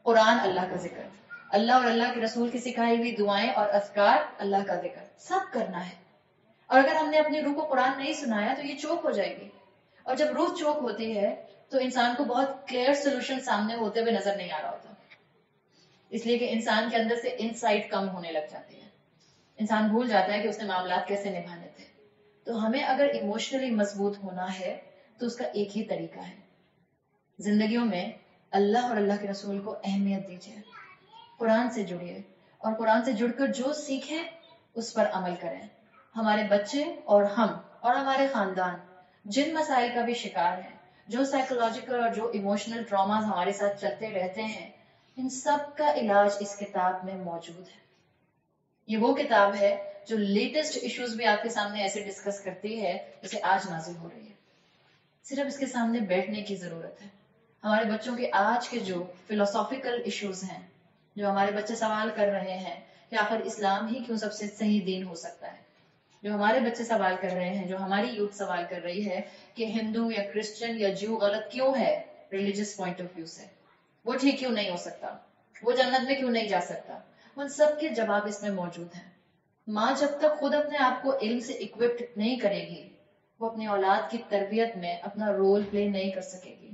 قرآن اللہ کا ذکر، اللہ اور اللہ کے رسول کی سکھائی ہوئی دعائیں اور اذکار اللہ کا ذکر، سب کرنا ہے. اور اگر ہم نے اپنی روح کو قرآن نہیں سنایا تو یہ چوک ہو جائے گی. اور جب روح چوک ہوتی ہے تو انسان کو بہت کلیئر سولوشن سامنے ہوتے ہوئے نظر نہیں آ رہا ہوتا، اس لیے کہ انسان کے اندر سے انسائٹ کم ہونے لگ جاتی ہے. انسان بھول جاتا ہے کہ اس نے معاملات کیسے نبھانے تھے. تو ہمیں اگر ایموشنلی مضبوط ہونا ہے تو اس کا ایک ہی طریقہ ہے، زندگیوں میں اللہ اور اللہ کے رسول کو اہمیت دیجیے، قرآن سے جڑیے، اور قرآن سے جڑ کر جو سیکھیں اس پر عمل کریں. ہمارے بچے اور ہم اور ہمارے خاندان جن مسائل کا بھی شکار ہیں، جو سائیکولوجیکل اور جو ایموشنل ٹراماز ہمارے ساتھ چلتے رہتے ہیں، ان سب کا علاج اس کتاب میں موجود ہے. یہ وہ کتاب ہے جو لیٹسٹ ایشوز بھی آپ کے سامنے ایسے ڈسکس کرتی ہے جیسے آج نازل ہو رہی ہے. صرف اس کے سامنے بیٹھنے کی ضرورت ہے. ہمارے بچوں کے آج کے جو فلسافیکل ایشوز ہیں، جو ہمارے بچے سوال کر رہے ہیں کہ آخر اسلام ہی کیوں سب سے صحیح دین ہو سکتا ہے، جو ہمارے بچے سوال کر رہے ہیں، جو ہماری یوتھ سوال کر رہی ہے کہ ہندو یا کرسچن یا جو غلط کیوں ہے ریلیجس پوائنٹ آف ویو سے، وہ ٹھیک کیوں نہیں ہو سکتا، وہ جنت میں کیوں نہیں جا سکتا، ان سب کے جواب اس میں موجود ہیں. ماں جب تک خود اپنے آپ کو علم سے اکوپڈ نہیں کرے گی، وہ اپنی اولاد کی تربیت میں اپنا رول پلے نہیں کر سکے گی.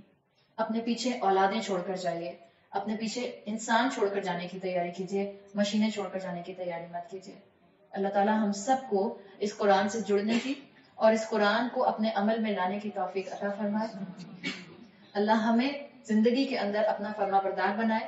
اپنے پیچھے اولادیں چھوڑ کر جائیے، اپنے پیچھے انسان چھوڑ کر جانے کی تیاری کیجیے، مشینیں چھوڑ کر جانے کی تیاری مت کیجیے. اللہ تعالیٰ ہم سب کو اس قرآن سے جڑنے کی اور اس قرآن کو اپنے عمل میں لانے کی توفیق عطا فرمائے. اللہ ہمیں زندگی کے اندر اپنا فرما بردار بنائے.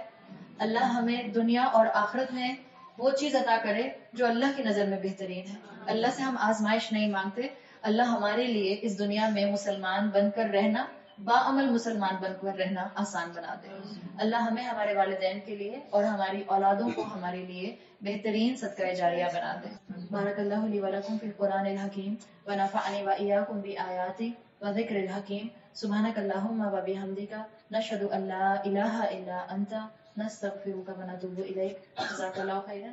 اللہ ہمیں دنیا اور آخرت میں وہ چیز عطا کرے جو اللہ کی نظر میں بہترین ہے. اللہ سے ہم آزمائش نہیں مانگتے، اللہ ہمارے لیے اس دنیا میں مسلمان بن کر رہنا، باعمل مسلمان بن کر رہنا آسان بنا دے. اللہ ہمیں ہمارے والدین کے لیے اور ہماری اولادوں کو ہمارے لیے بہترین صدقہ جاریہ بنا دے. بارک اللہ لی ولکم فی القرآن الحکیم ونفعنی وإیاکم بآیاتہ وذکر الحکیم. سبحانک اللہم وبحمدک نشہد ان لا الہ الا انت نستغفرک ونتوب الیک. جزاک اللہ خیرا.